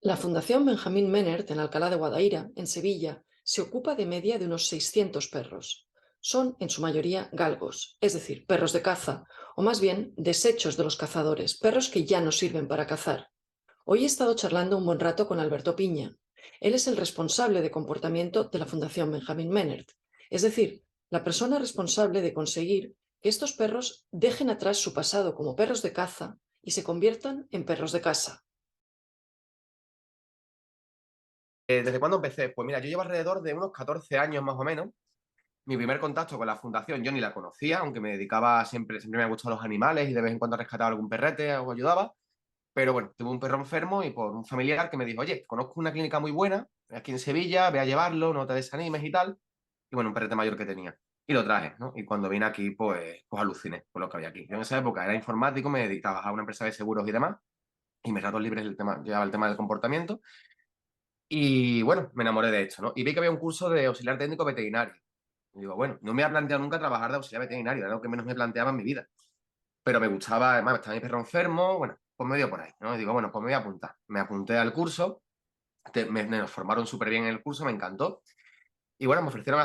La Fundación Benjamín Menert en Alcalá de Guadaira, en Sevilla, se ocupa de media de unos 600 perros. Son, en su mayoría, galgos, es decir, perros de caza, o más bien desechos de los cazadores, perros que ya no sirven para cazar. Hoy he estado charlando un buen rato con Alberto Piña. Él es el responsable de comportamiento de la Fundación Benjamín Menert, es decir, la persona responsable de conseguir que estos perros dejen atrás su pasado como perros de caza y se conviertan en perros de casa. ¿Desde cuándo empecé? Pues mira, yo llevo alrededor de unos 14 años más o menos. Mi primer contacto con la fundación yo ni la conocía, aunque me dedicaba siempre me han gustado los animales y de vez en cuando rescataba algún perrete o ayudaba. Pero bueno, tuve un perro enfermo y por un familiar que me dijo, oye, conozco una clínica muy buena aquí en Sevilla, ve a llevarlo, no te desanimes y tal. Y bueno, un perrete mayor que tenía. Y lo traje, ¿no? Y cuando vine aquí, pues aluciné con lo que había aquí. Yo en esa época era informático, me dedicaba a una empresa de seguros y demás, y mis ratos libres llevaba el tema del comportamiento. Y bueno, me enamoré de esto, ¿no? Y vi que había un curso de auxiliar técnico veterinario. Y digo, bueno, no me había planteado nunca trabajar de auxiliar veterinario, era lo que menos me planteaba en mi vida. Pero me gustaba, además, estaba mi perro enfermo, bueno, pues me dio por ahí, ¿no? Y digo, bueno, pues me voy a apuntar. Me apunté al curso, me formaron súper bien en el curso, me encantó. Y bueno, me ofrecieron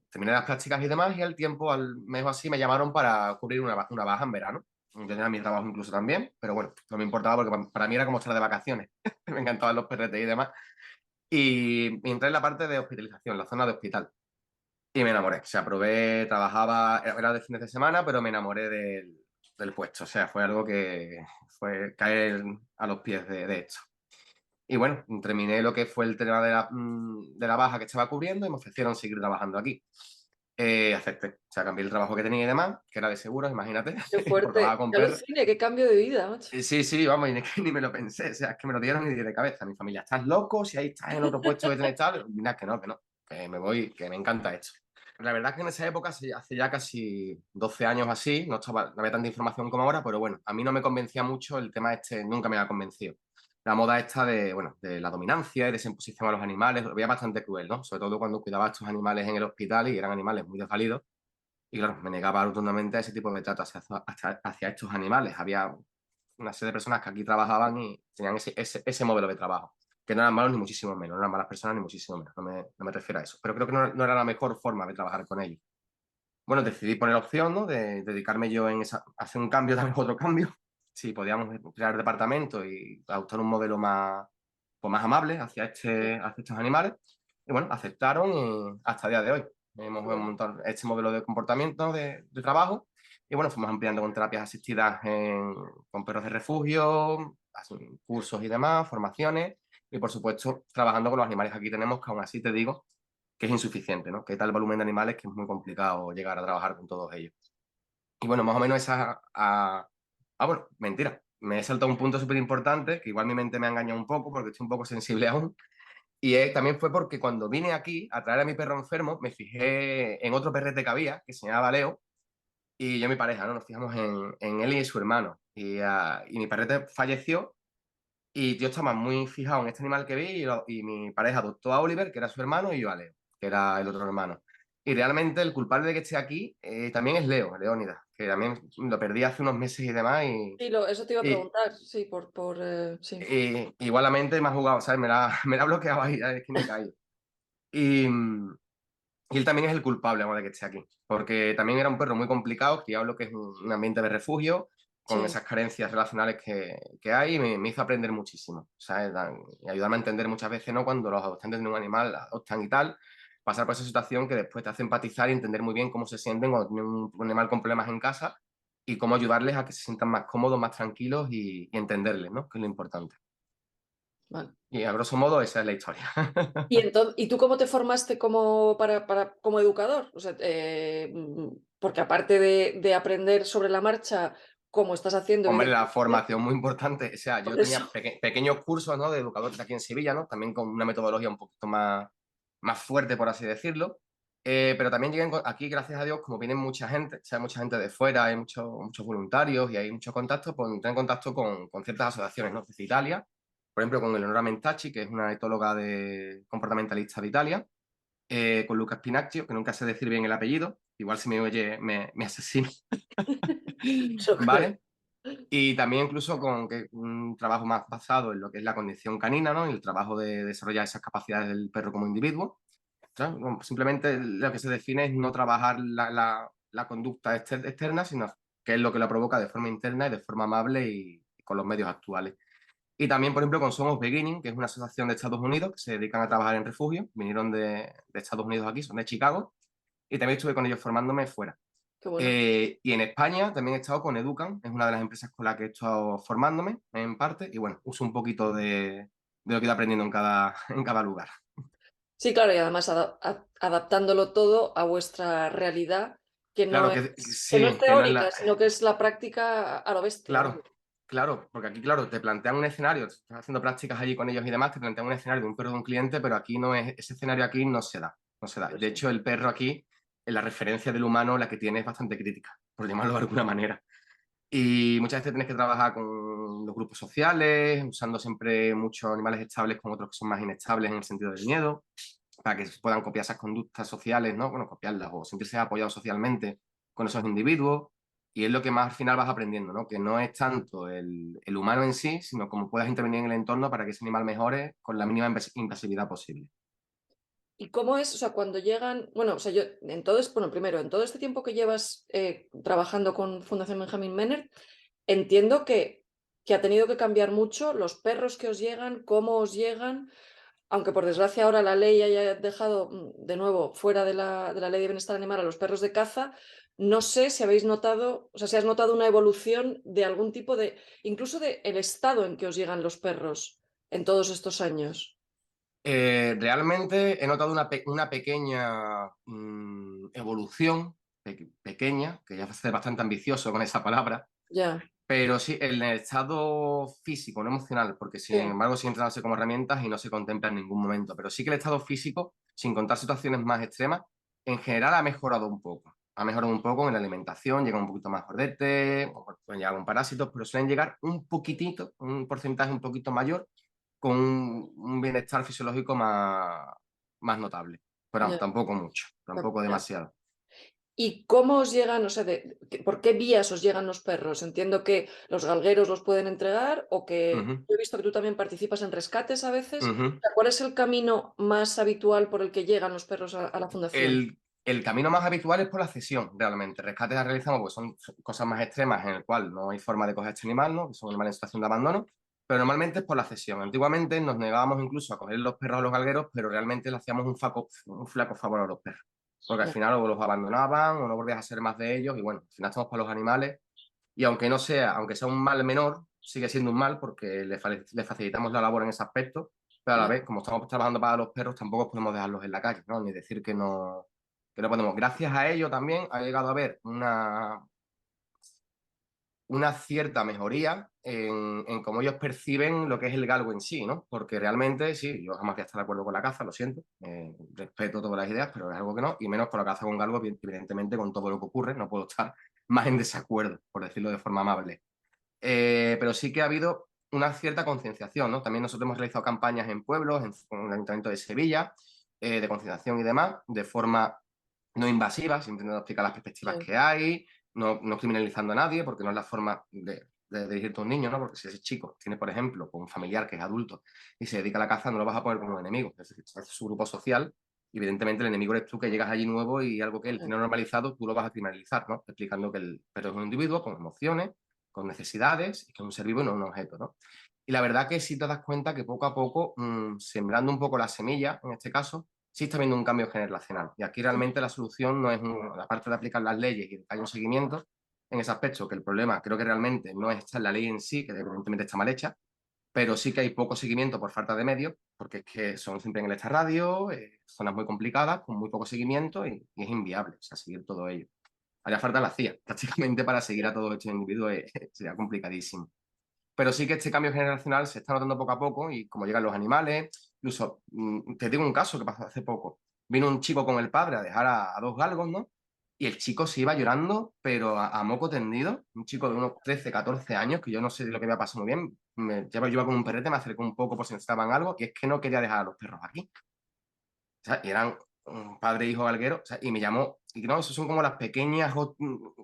terminé las prácticas y demás, y al tiempo, al mes o así, me llamaron para cubrir una baja en verano. Yo tenía mi trabajo incluso también, pero bueno, no me importaba porque para mí era como estar de vacaciones. Me encantaban los perretes y demás. Y entré en la parte de hospitalización, la zona de hospital. Y me enamoré. O sea, probé, trabajaba, era de fines de semana, pero me enamoré del puesto. O sea, fue algo que fue caer a los pies de esto. Y bueno, terminé lo que fue el tema de la baja que estaba cubriendo y me ofrecieron seguir trabajando aquí. Acepté. O sea, cambié el trabajo que tenía y demás, que era de seguros, imagínate, Qué por trabajar fuerte, con qué perros. alucine, qué cambio de vida, macho. Sí, sí, vamos, y es que ni me lo pensé, o sea, es que me lo dieron ni de cabeza. Mi familia, ¿estás loco? Si ahí estás en otro puesto que tienes tal. Mira, que no, que me voy, que me encanta esto. La verdad es que en esa época, hace ya casi 12 años así, no había tanta información como ahora, pero bueno, a mí no me convencía mucho el tema este, nunca me ha convencido. La moda esta de, bueno, de la dominancia y de esa imposición a los animales, lo veía bastante cruel, ¿no? Sobre todo cuando cuidaba a estos animales en el hospital y eran animales muy desvalidos. Y claro, me negaba rotundamente a ese tipo de trato hacia estos animales. Había una serie de personas que aquí trabajaban y tenían ese modelo de trabajo, que no eran malos ni muchísimo menos, no eran malas personas ni muchísimo menos, no me refiero a eso, pero creo que no era la mejor forma de trabajar con ellos. Bueno, decidí poner la opción, ¿no? De dedicarme yo hacer un cambio, también otro cambio, si podíamos crear departamento y adoptar un modelo más, pues más amable hacia estos animales. Y bueno, aceptaron y hasta el día de hoy. Hemos Qué bueno. montado este modelo de comportamiento, de trabajo, y bueno, fuimos ampliando con terapias asistidas con perros de refugio, cursos y demás, formaciones, y por supuesto, trabajando con los animales que aquí tenemos, que aún así te digo que es insuficiente, ¿no? Que hay tal volumen de animales que es muy complicado llegar a trabajar con todos ellos. Y bueno, más o menos bueno, mentira. Me he saltado un punto súper importante, que igual mi mente me ha engañado un poco porque estoy un poco sensible aún. También fue porque cuando vine aquí a traer a mi perro enfermo, me fijé en otro perrete que había, que se llamaba Leo, y yo y mi pareja, ¿no? Nos fijamos en él y su hermano. Y mi perrete falleció y yo estaba muy fijado en este animal que vi y mi pareja adoptó a Oliver, que era su hermano, y yo a Leo, que era el otro hermano. Y realmente el culpable de que esté aquí también es Leo, Leónidas, que también lo perdí hace unos meses y demás. Sí, eso te iba a Y, preguntar, sí, sí. igualmente me ha jugado, ¿sabes? Me la ha bloqueado ahí, es que me he caído. Y, y él también es el culpable, vamos, de que esté aquí, porque también era un perro muy complicado, criado en lo que es un ambiente de refugio, con Sí. esas carencias relacionales que hay, y me hizo aprender muchísimo, ¿sabes? Y ayudarme a entender muchas veces, ¿no? Cuando los adoptantes de un animal adoptan y tal, pasar por esa situación que después te hace empatizar y entender muy bien cómo se sienten cuando tienen un animal con problemas en casa y cómo ayudarles a que se sientan más cómodos, más tranquilos y entenderles, ¿no? Que es lo importante. Vale. Y a grosso modo esa es la historia. ¿Y tú cómo te formaste como educador? O sea, porque aparte de aprender sobre la marcha, como estás haciendo, Hombre, la evidentemente, formación muy importante. O sea, yo por eso. tenía pequeños cursos, ¿no? De educadores aquí en Sevilla, ¿no? También con una metodología un poquito más fuerte, por así decirlo. Pero también llegué aquí, gracias a Dios, como viene mucha gente, o sea, mucha gente de fuera, hay muchos voluntarios y hay muchos contactos, pues entré en contacto con ciertas asociaciones, ¿no? Desde Italia, por ejemplo, con Eleonora Mentacci, que es una etóloga comportamentalista de Italia, con Luca Spinacchio, que nunca sé decir bien el apellido, igual si me oye me asesina, Yo creo. ¿vale? Y también incluso con que un trabajo más basado en lo que es la condición canina, ¿no? Y el trabajo de desarrollar esas capacidades del perro como individuo. ¿Sabes? No, simplemente lo que se define es no trabajar la conducta externa, sino qué es lo que la provoca de forma interna y de forma amable y con los medios actuales. Y también, por ejemplo, con Somos Beginning, que es una asociación de Estados Unidos que se dedican a trabajar en refugios. Vinieron de Estados Unidos aquí, son de Chicago, y también estuve con ellos formándome fuera. Qué bueno. Y en España también he estado con Educan, es una de las empresas con las que he estado formándome en parte, y bueno, uso un poquito de lo que he ido aprendiendo en cada lugar. Sí, claro, y además adaptándolo todo a vuestra realidad, Claro que no es sí, que no es teórica, la... sino que es la práctica a lo bestia, vamos. Claro, claro, porque aquí, claro, te plantean un escenario, estás haciendo prácticas allí con ellos y demás, te plantean un escenario de un perro de un cliente, pero aquí no es, ese escenario aquí no se da, no se da. Pues De sí. hecho, el perro aquí, en la referencia del humano, la que tiene es bastante crítica, por llamarlo de alguna manera. Y muchas veces tienes que trabajar con los grupos sociales, usando siempre muchos animales estables con otros que son más inestables en el sentido del miedo, para que puedan copiar esas conductas sociales, ¿no? Bueno, copiarlas o sentirse apoyados socialmente con esos individuos. Y es lo que más al final vas aprendiendo, ¿no? Que no es tanto el humano en sí, sino cómo puedas intervenir en el entorno para que ese animal mejore con la mínima invasividad posible. ¿Y cómo es, o sea, cuando llegan, bueno, o sea, yo, bueno, primero, en todo este tiempo que llevas trabajando con Fundación Benjamín Menner, entiendo que ha tenido que cambiar mucho los perros que os llegan, cómo os llegan, aunque por desgracia ahora la ley haya dejado de nuevo fuera de la ley de bienestar animal a los perros de caza, no sé si habéis notado, o sea, si has notado una evolución de algún tipo de, incluso de el estado en que os llegan los perros en todos estos años. Realmente he notado una pequeña evolución, pequeña, que ya va a ser bastante ambicioso con esa palabra, Ya, pero sí, en el estado físico, no emocional, porque sin sí, embargo siguen tratándose como herramientas y no se contempla en ningún momento. Pero sí que el estado físico, sin contar situaciones más extremas, en general ha mejorado un poco. Ha mejorado un poco en la alimentación, llega un poquito más gordete, o pueden llegar con parásitos, pero suelen llegar un poquitito, un porcentaje un poquito mayor, con un bienestar fisiológico más notable. Pero vamos, ya, tampoco mucho, tampoco ya. demasiado. ¿Y cómo os llegan, o sea, por qué vías os llegan los perros? Entiendo que los galgueros los pueden entregar o que Ujú, yo he visto que tú también participas en rescates a veces. O ujú. sea, ¿cuál es el camino más habitual por el que llegan los perros a la fundación? El camino más habitual es por la cesión, realmente. Rescates las realizamos porque son cosas más extremas en el cual no hay forma de coger este animal, ¿no? Que son animales en situación de abandono, pero normalmente es por la cesión. Antiguamente nos negábamos incluso a coger los perros a los galgueros, pero realmente le hacíamos un flaco favor a los perros, porque al Ya, final o los abandonaban o no volvías a ser más de ellos y bueno, al final estamos para los animales y aunque sea un mal menor, sigue siendo un mal porque le facilitamos la labor en ese aspecto, pero a la ya, vez, como estamos trabajando para los perros, tampoco podemos dejarlos en la calle, ¿no? Ni decir que no podemos. Gracias a ello también ha llegado a haber una cierta mejoría en cómo ellos perciben lo que es el galgo en sí, ¿no? Porque realmente, sí, yo jamás voy a estar de acuerdo con la caza, lo siento, respeto todas las ideas, pero es algo que no, y menos con la caza con galgo, evidentemente con todo lo que ocurre, no puedo estar más en desacuerdo, por decirlo de forma amable. Pero sí que ha habido una cierta concienciación, ¿no? También nosotros hemos realizado campañas en pueblos, en el Ayuntamiento de Sevilla, de concienciación y demás, de forma no invasiva, siempre intentando explicar las perspectivas sí, que hay, no criminalizando a nadie, porque no es la forma de dirigirte a un niño, ¿no? Porque si ese chico tiene, por ejemplo, un familiar que es adulto y se dedica a la caza, no lo vas a poner como un enemigo, es decir, es su grupo social. Y evidentemente el enemigo eres tú que llegas allí nuevo y algo que él sí, tiene normalizado, tú lo vas a criminalizar, ¿no? Explicando que el perro es un individuo con emociones, con necesidades y que es un ser vivo y no un objeto, ¿no? Y la verdad que sí te das cuenta que poco a poco, sembrando un poco la semilla, en este caso, sí está habiendo un cambio generacional. Y aquí realmente la solución no es, aparte de aplicar las leyes y que haya un seguimiento en ese aspecto, que el problema creo que realmente no está en la ley en sí, que evidentemente está mal hecha, pero sí que hay poco seguimiento por falta de medios, porque es que son siempre en el extrarradio, zonas muy complicadas, con muy poco seguimiento y es inviable, o sea, seguir todo ello. Haría falta la CIA, prácticamente para seguir a todos estos individuos sería complicadísimo. Pero sí que este cambio generacional se está notando poco a poco y como llegan los animales, incluso te digo un caso que pasó hace poco. Vino un chico con el padre a dejar a dos galgos, ¿no? Y el chico se iba llorando, pero a moco tendido. Un chico de unos 13 14 años, que yo no sé lo que me ha pasado muy bien. Yo iba con un perrete, me acerqué un poco por si necesitaban algo, y es que no quería dejar a los perros aquí. O sea, y eran un padre e hijo galguero, o sea, y me llamó, y no, eso son como las pequeñas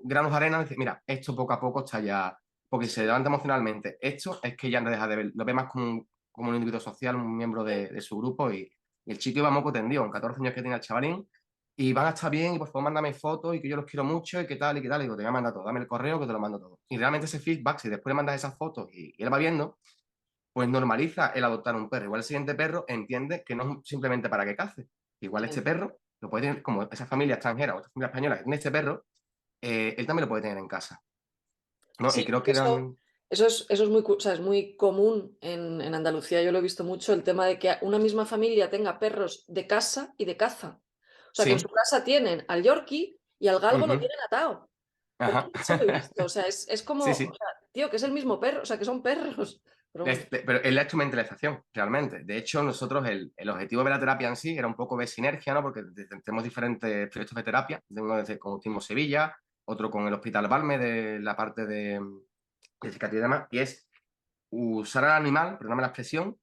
granos de arena. Dice, mira, esto poco a poco está ya porque si se levanta emocionalmente esto, es que ya no deja de ver, lo ve más como un individuo social, un miembro de su grupo, y el chico iba moco tendido, con 14 años que tenía el chavalín, y van a estar bien, y por favor mándame fotos, y que yo los quiero mucho, y qué tal, y qué tal, y digo, te voy a mandar todo, dame el correo que te lo mando todo. Y realmente ese feedback, si después le mandas esas fotos y él va viendo, pues normaliza el adoptar un perro. Igual el siguiente perro entiende que no es simplemente para que cace. Igual este Sí. perro lo puede tener, como esa familia extranjera o esta familia española que tiene este perro, él también lo puede tener en casa, ¿no? Y Sí, creo porque que eso, eran... eso es muy, o sea, es muy común en Andalucía, yo lo he visto mucho, el tema de que una misma familia tenga perros de casa y de caza. O sea, que en su Sí. casa tienen al Yorkie y al galgo lo Ujú. tienen atado. Porque Ajá. eso lo he visto, o sea, es Sí, como, o sí. sea, tío, que es el mismo perro, o sea, que son perros. Pero bueno, Pero es la instrumentalización, realmente. De hecho, nosotros, el objetivo de la terapia en sí era un poco de sinergia, ¿no? Porque tenemos diferentes proyectos de terapia, uno desde con Autismo Sevilla, otro con el Hospital Balme de la parte de psiquiatría y demás, y es usar al animal, perdóname la expresión,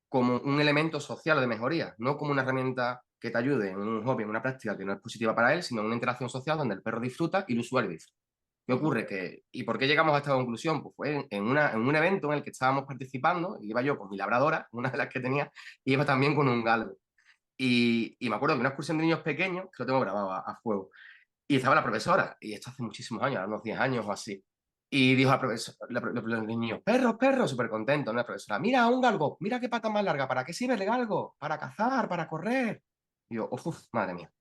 como un elemento social o de mejoría, no como una herramienta que te ayude en un hobby, en una práctica que no es positiva para él, sino en una interacción social donde el perro disfruta y el usuario disfruta. ¿Qué ujú, ocurre? ¿Y por qué llegamos a esta conclusión? Pues fue en un evento en el que estábamos participando, y iba yo con mi labradora, una de las que tenía, y iba también con un galgo. Y me acuerdo de una excursión de niños pequeños, que lo tengo grabado a fuego, y estaba la profesora, y esto hace muchísimos años, unos 10 años o así. Y dijo la profesora, los niños, perros, perros, súper contentos, ¿no? La profesora, mira, un galgo, mira qué pata más larga, ¿para qué sirve el galgo? Para cazar, para correr. Y yo, uf, madre mía.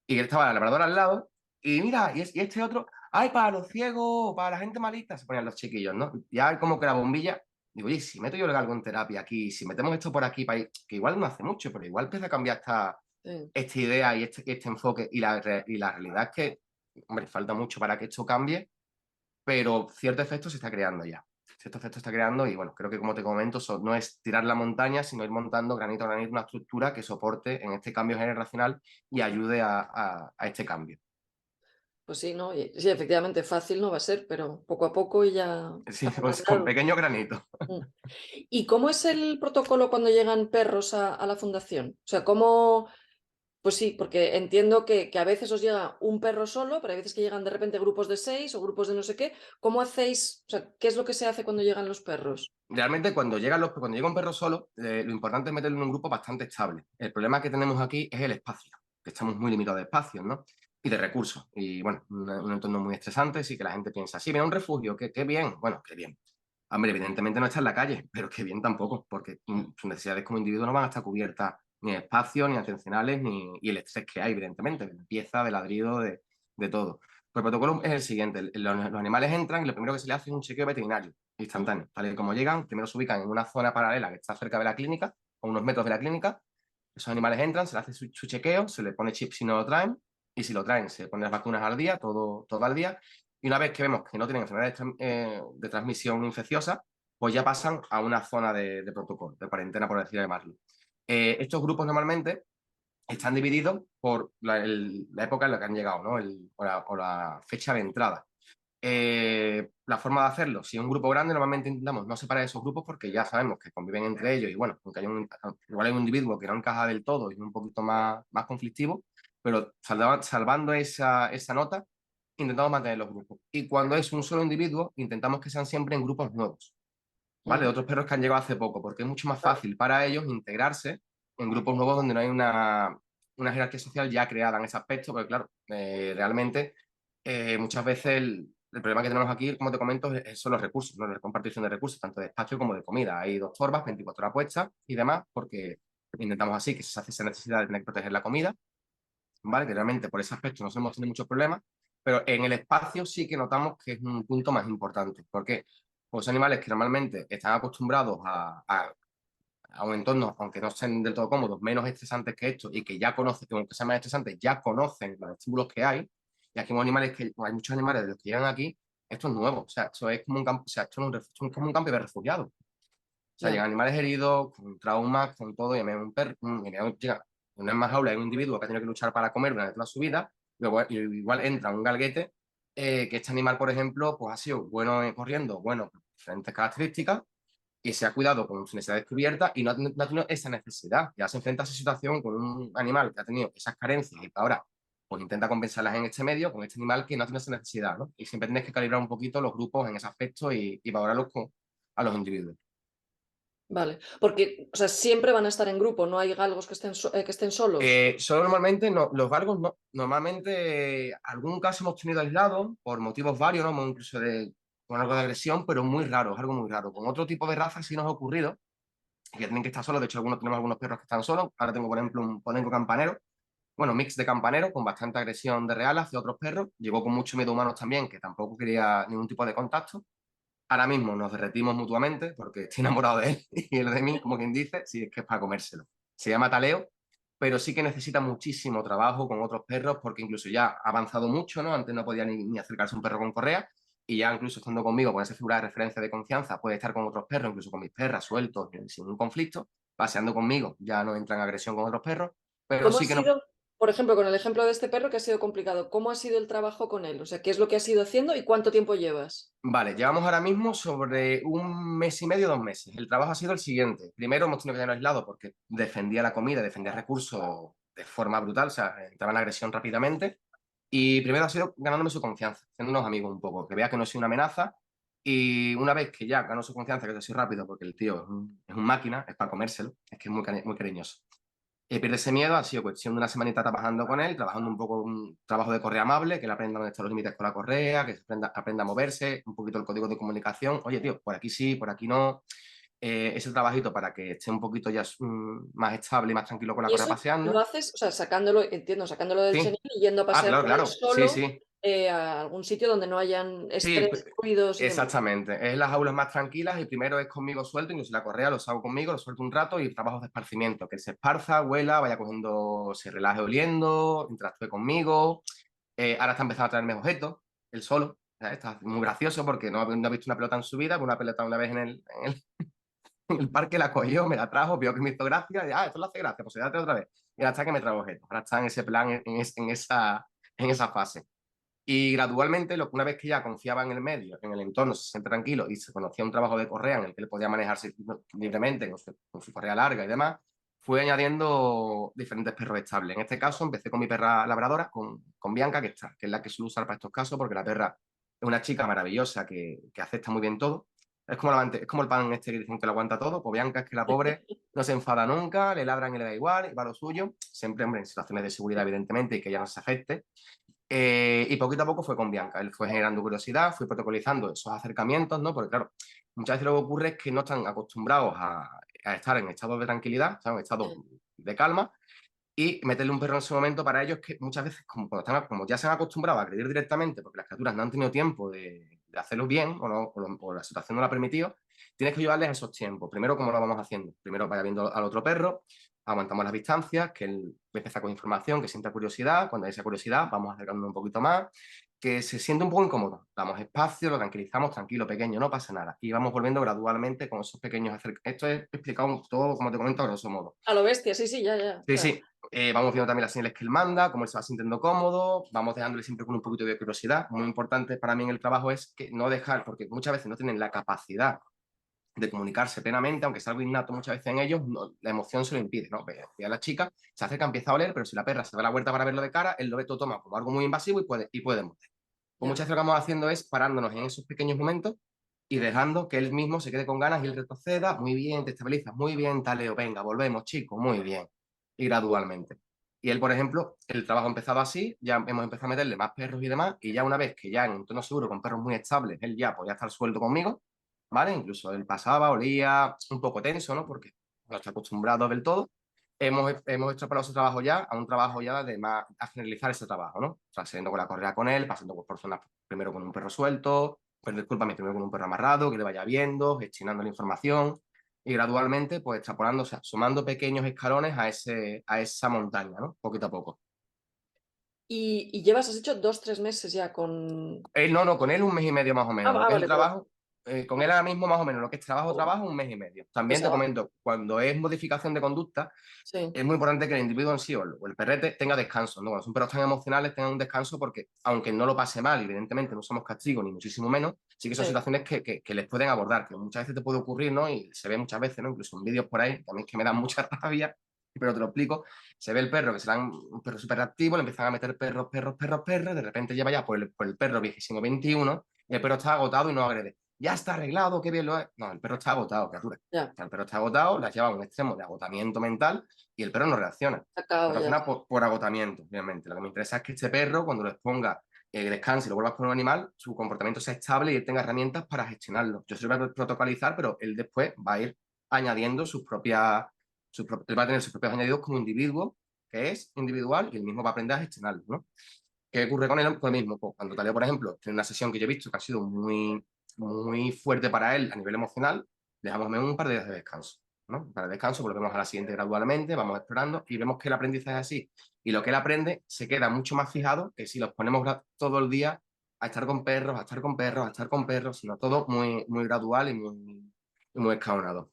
Y él estaba la labradora al lado, y mira, y este otro, ay, para los ciegos, para la gente malita, se ponían los chiquillos, ¿no? Ya como que la bombilla, digo, oye, si meto yo el galgo en terapia aquí, si metemos esto por aquí, que igual no hace mucho, pero igual empieza a cambiar sí. esta idea y este enfoque, y la realidad es que, hombre, falta mucho para que esto cambie, pero cierto efecto se está creando ya. Cierto efecto se está creando y, bueno, creo que, como te comento, no es tirar la montaña, sino ir montando granito a granito una estructura que soporte en este cambio generacional y ayude a este cambio. Pues sí, ¿no? Sí, efectivamente, fácil no va a ser, pero poco a poco y ya Sí, habrá pues con andado. pequeño granito. Mm. ¿Y cómo es el protocolo cuando llegan perros a la fundación? O sea, ¿cómo, pues sí, porque entiendo que a veces os llega un perro solo, pero hay veces que llegan de repente grupos de 6 o grupos de no sé qué. ¿Cómo hacéis? O sea, ¿qué es lo que se hace cuando llegan los perros? Realmente, cuando llega un perro solo, lo importante es meterlo en un grupo bastante estable. El problema que tenemos aquí es el espacio, que estamos muy limitados de espacios, ¿no? Y de recursos. Y, bueno, un entorno muy estresante, sí, que la gente piensa, sí, mira, un refugio, qué bien. Bueno, qué bien. Hombre, evidentemente no está en la calle, pero qué bien tampoco, porque sus necesidades como individuo no van a estar cubiertas ni en espacio, ni atencionales, y el estrés que hay, evidentemente, de limpieza, de ladrido, de todo. Pues el protocolo es el siguiente: los animales entran y lo primero que se le hace es un chequeo veterinario Ujú. instantáneo. Tal y como llegan, primero se ubican en una zona paralela que está cerca de la clínica, a unos metros de la clínica. Esos animales entran, se le hace su chequeo, se le pone chip si no lo traen, y si lo traen, se ponen las vacunas al día, todo al día. Y una vez que vemos que no tienen enfermedades de transmisión infecciosa, pues ya pasan a una zona de protocolo, de cuarentena, por decirlo, llamarlo. Estos grupos normalmente están divididos por la época en la que han llegado, ¿no? O la fecha de entrada. La forma de hacerlo, si es un grupo grande, normalmente intentamos no separar esos grupos porque ya sabemos que conviven entre ellos, y, bueno, aunque igual hay un individuo que no encaja del todo y es un poquito más conflictivo, pero salvando esa nota, intentamos mantener los grupos. Y cuando es un solo individuo, intentamos que sean siempre en grupos nuevos, ¿vale? De Mm, otros perros que han llegado hace poco, porque es mucho más claro. fácil para ellos integrarse en grupos nuevos donde no hay una jerarquía social ya creada en ese aspecto, porque, claro, realmente, muchas veces el problema que tenemos aquí, como te comento, son los recursos, ¿no? La compartición de recursos, tanto de espacio como de comida. Hay dos torbas, 24 horas puestas y demás, porque intentamos así que se hace esa necesidad de tener que proteger la comida, ¿vale? Que realmente por ese aspecto no solemos tener muchos problemas, pero en el espacio sí que notamos que es un punto más importante. ¿Por qué? Pues animales que normalmente están acostumbrados a un entorno, aunque no estén del todo cómodos, menos estresantes que estos, y que ya conocen, que aunque sean más estresantes, ya conocen los estímulos que hay. Y aquí hay muchos animales de los que llegan aquí, esto es nuevo, o sea, esto es como un campo, o sea, esto es como un campo de refugiados. O sea, Ya. llegan animales heridos, con traumas, con todo, y a mí un perro, llega una en más jaula, hay un individuo que ha tenido que luchar para comer durante toda su vida, luego igual entra un galguete, que este animal, por ejemplo, pues ha sido bueno corriendo, bueno, diferentes características, y se ha cuidado con su necesidad descubierta y no ha tenido esa necesidad. Ya se enfrenta a esa situación con un animal que ha tenido esas carencias y que ahora pues intenta compensarlas en este medio con este animal que no tiene esa necesidad, ¿no? Y siempre tienes que calibrar un poquito los grupos en ese aspecto y valorarlos a los individuos. Vale, porque, o sea, siempre van a estar en grupo, no hay galgos que estén solos. Solo normalmente, no, los galgos no. Normalmente, algún caso hemos tenido aislado por motivos varios, ¿no? Incluso con algo de agresión, pero muy raro, es algo muy raro. Con otro tipo de razas sí nos ha ocurrido que tienen que estar solos. De hecho, tenemos algunos perros que están solos. Ahora tengo, por ejemplo, un podenco campanero, bueno, mix de campanero con bastante agresión de real hacia otros perros. Llegó con mucho miedo a humanos también, que tampoco quería ningún tipo de contacto. Ahora mismo nos derretimos mutuamente porque estoy enamorado de él y él de mí, como quien dice, si es que es para comérselo. Se llama Taleo, pero sí que necesita muchísimo trabajo con otros perros porque incluso ya ha avanzado mucho, ¿no? Antes no podía ni acercarse a un perro con correa y ya incluso estando conmigo, con esa figura de referencia de confianza, puede estar con otros perros, incluso con mis perras, sueltos, sin un conflicto. Paseando conmigo ya no entra en agresión con otros perros, pero ¿Cómo ha sí que no. sido, por ejemplo, con el ejemplo de este perro que ha sido complicado, cómo ha sido el trabajo con él? O sea, ¿qué es lo que has ido haciendo y cuánto tiempo llevas? Vale, llevamos ahora mismo sobre 1 mes y medio, 2 meses. El trabajo ha sido el siguiente. Primero hemos tenido que tenerlo aislado porque defendía la comida, defendía recursos de forma brutal, o sea, entraba en agresión rápidamente. Y primero ha sido ganándome su confianza, haciéndonos amigos un poco, que vea que no soy una amenaza. Y una vez que ya ganó su confianza, que yo soy rápido, porque el tío es un máquina, es para comérselo, es que es muy cariñoso. Pierde ese miedo, ha sido cuestión de una semanita trabajando con él, trabajando un poco un trabajo de correa amable, que él aprenda dónde están los límites con la correa, que aprenda a moverse, un poquito el código de comunicación. Oye, tío, por aquí sí, por aquí no. Ese trabajito para que esté un poquito ya más estable y más tranquilo con la Y correa eso lo paseando. haces, o sea, sacándolo, entiendo, sacándolo del Sí. chenil y yendo a Ah, pasear claro, con él claro. Sí, solo, sí. a algún sitio donde no hayan Sí, estrés, ruidos y demás. exactamente. Es las aulas más tranquilas y primero es conmigo suelto, incluso la correa los hago conmigo, lo suelto un rato y trabajos de esparcimiento, que él se esparza, huela, vaya cogiendo, se relaje oliendo, interactúe conmigo. Ahora está empezando a traerme objetos, él solo. ¿Sabes? Está muy gracioso porque no ha visto una pelota en su vida, pero una pelota una vez en el parque la cogió, me la trajo, vio que me hizo gracia, y, esto le hace gracia, pues se da otra vez. Y ahora está que me trae objetos. Ahora está en ese plan, en esa fase. Y gradualmente, una vez que ya confiaba en el medio, en el entorno, se siente tranquilo y se conocía un trabajo de correa en el que él podía manejarse libremente con su correa larga y demás, fue añadiendo diferentes perros estables. En este caso, empecé con mi perra labradora, con Bianca, que es la que suelo usar para estos casos, porque la perra es una chica maravillosa que acepta muy bien todo. Es como el pan este que dicen que lo aguanta todo. Pues Bianca es que la pobre no se enfada nunca, le ladran y le da igual, y va a lo suyo. Siempre, hombre, en situaciones de seguridad, evidentemente, y que ella no se afecte. Y poquito a poco fue con Bianca. Él fue generando curiosidad, fui protocolizando esos acercamientos, ¿no? Porque, claro, muchas veces lo que ocurre es que no están acostumbrados a estar en estados de tranquilidad, o sea, en estados Sí. de calma, y meterle un perro en ese momento para ellos que muchas veces, como ya se han acostumbrado a agredir directamente, porque las criaturas no han tenido tiempo de hacerlo bien o, no, o la situación no lo ha permitido, tienes que ayudarles a esos tiempos. Primero, ¿cómo lo vamos haciendo? Primero vaya viendo al otro perro, aguantamos las distancias, que él empieza con información, que sienta curiosidad. Cuando hay esa curiosidad, vamos acercándonos un poquito más, que se siente un poco incómodo. Damos espacio, lo tranquilizamos, tranquilo, pequeño, no pasa nada. Y vamos volviendo gradualmente con esos pequeños acercamientos. Esto es explicado todo, como te comento, a grosso modo. A lo bestia, sí, sí, ya, ya. O Sí, sea, sí. Vamos viendo también las señales que él manda, cómo él se va sintiendo cómodo, vamos dejándole siempre con un poquito de curiosidad. Muy importante para mí en el trabajo es que no dejar, porque muchas veces no tienen la capacidad de comunicarse plenamente, aunque es algo innato muchas veces en ellos, la emoción se lo impide, ¿no? Ve a la chica, se acerca, empieza a oler, pero si la perra se da la vuelta para verlo de cara, él lo ve todo toma como algo muy invasivo y puede morder. Pues ya. muchas veces lo que vamos haciendo es parándonos en esos pequeños momentos y dejando que él mismo se quede con ganas y él retroceda, muy bien, te estabilizas, muy bien, Taleo, venga, volvemos, chicos, muy bien, y gradualmente. Y él, por ejemplo, el trabajo ha empezado así, ya hemos empezado a meterle más perros y demás, y ya una vez que ya en un tono seguro, con perros muy estables, él ya podía estar suelto conmigo, ¿vale? Incluso él pasaba, olía un poco tenso, ¿no? Porque no está acostumbrado del todo. Hemos extrapolado ese trabajo ya a un trabajo ya de más, a finalizar ese trabajo, ¿no? O sea, saliendo con la correa con él, pasando por zonas primero con un perro suelto, pues discúlpame, primero con un perro amarrado, que le vaya viendo, gestionando la información y gradualmente, pues extrapolando, o sea, sumando pequeños escalones a esa montaña, ¿no? Poquito a poco. Y llevas, has hecho 2, 3 meses ya con... No, con él 1 mes y medio más o menos. Lo que es el Vale, perdón. trabajo, con él ahora mismo más o menos, lo que es trabajo, 1 mes y medio. También te Pensaba, comento, cuando es modificación de conducta, sí, es muy importante que el individuo en sí o el perrete tenga descanso, ¿no? Cuando son perros tan emocionales, tengan un descanso porque, aunque no lo pase mal, evidentemente no somos castigos ni muchísimo menos, sí que son sí. situaciones que les pueden abordar, que muchas veces te puede ocurrir, ¿no? Y se ve muchas veces, ¿no? Incluso en vídeos por ahí, que a mí es que me dan mucha rabia, pero te lo explico. Se ve el perro, que será un perro súper activo, le empiezan a meter perros, perros, perros, perros, de repente lleva ya por el perro 21 y el perro está agotado y no agrede. Ya está arreglado, qué bien lo es. No, el perro está agotado, criatura. Ya, O sea, el perro está agotado, la lleva a un extremo de agotamiento mental y el perro no reacciona. No acabo ya. reacciona por agotamiento, obviamente. Lo que me interesa es que este perro, cuando lo exponga, descanse y lo vuelvas con un animal, su comportamiento sea estable y él tenga herramientas para gestionarlo. Yo se lo voy a protocolizar, pero él después va a ir añadiendo sus propias, él va a tener sus propios añadidos como individuo, que es individual, y él mismo va a aprender a gestionarlo, ¿no? ¿Qué ocurre con él? Pues mismo, pues cuando Taleo, por ejemplo, tiene una sesión que yo he visto que ha sido muy, muy fuerte para él a nivel emocional, le dejamos un par de días de descanso, ¿no? Para el descanso, volvemos a la siguiente gradualmente, vamos explorando y vemos que el aprendizaje es así. Y lo que él aprende se queda mucho más fijado que si los ponemos todo el día a estar con perros, a estar con perros, a estar con perros, sino todo muy, muy gradual y muy escalonado.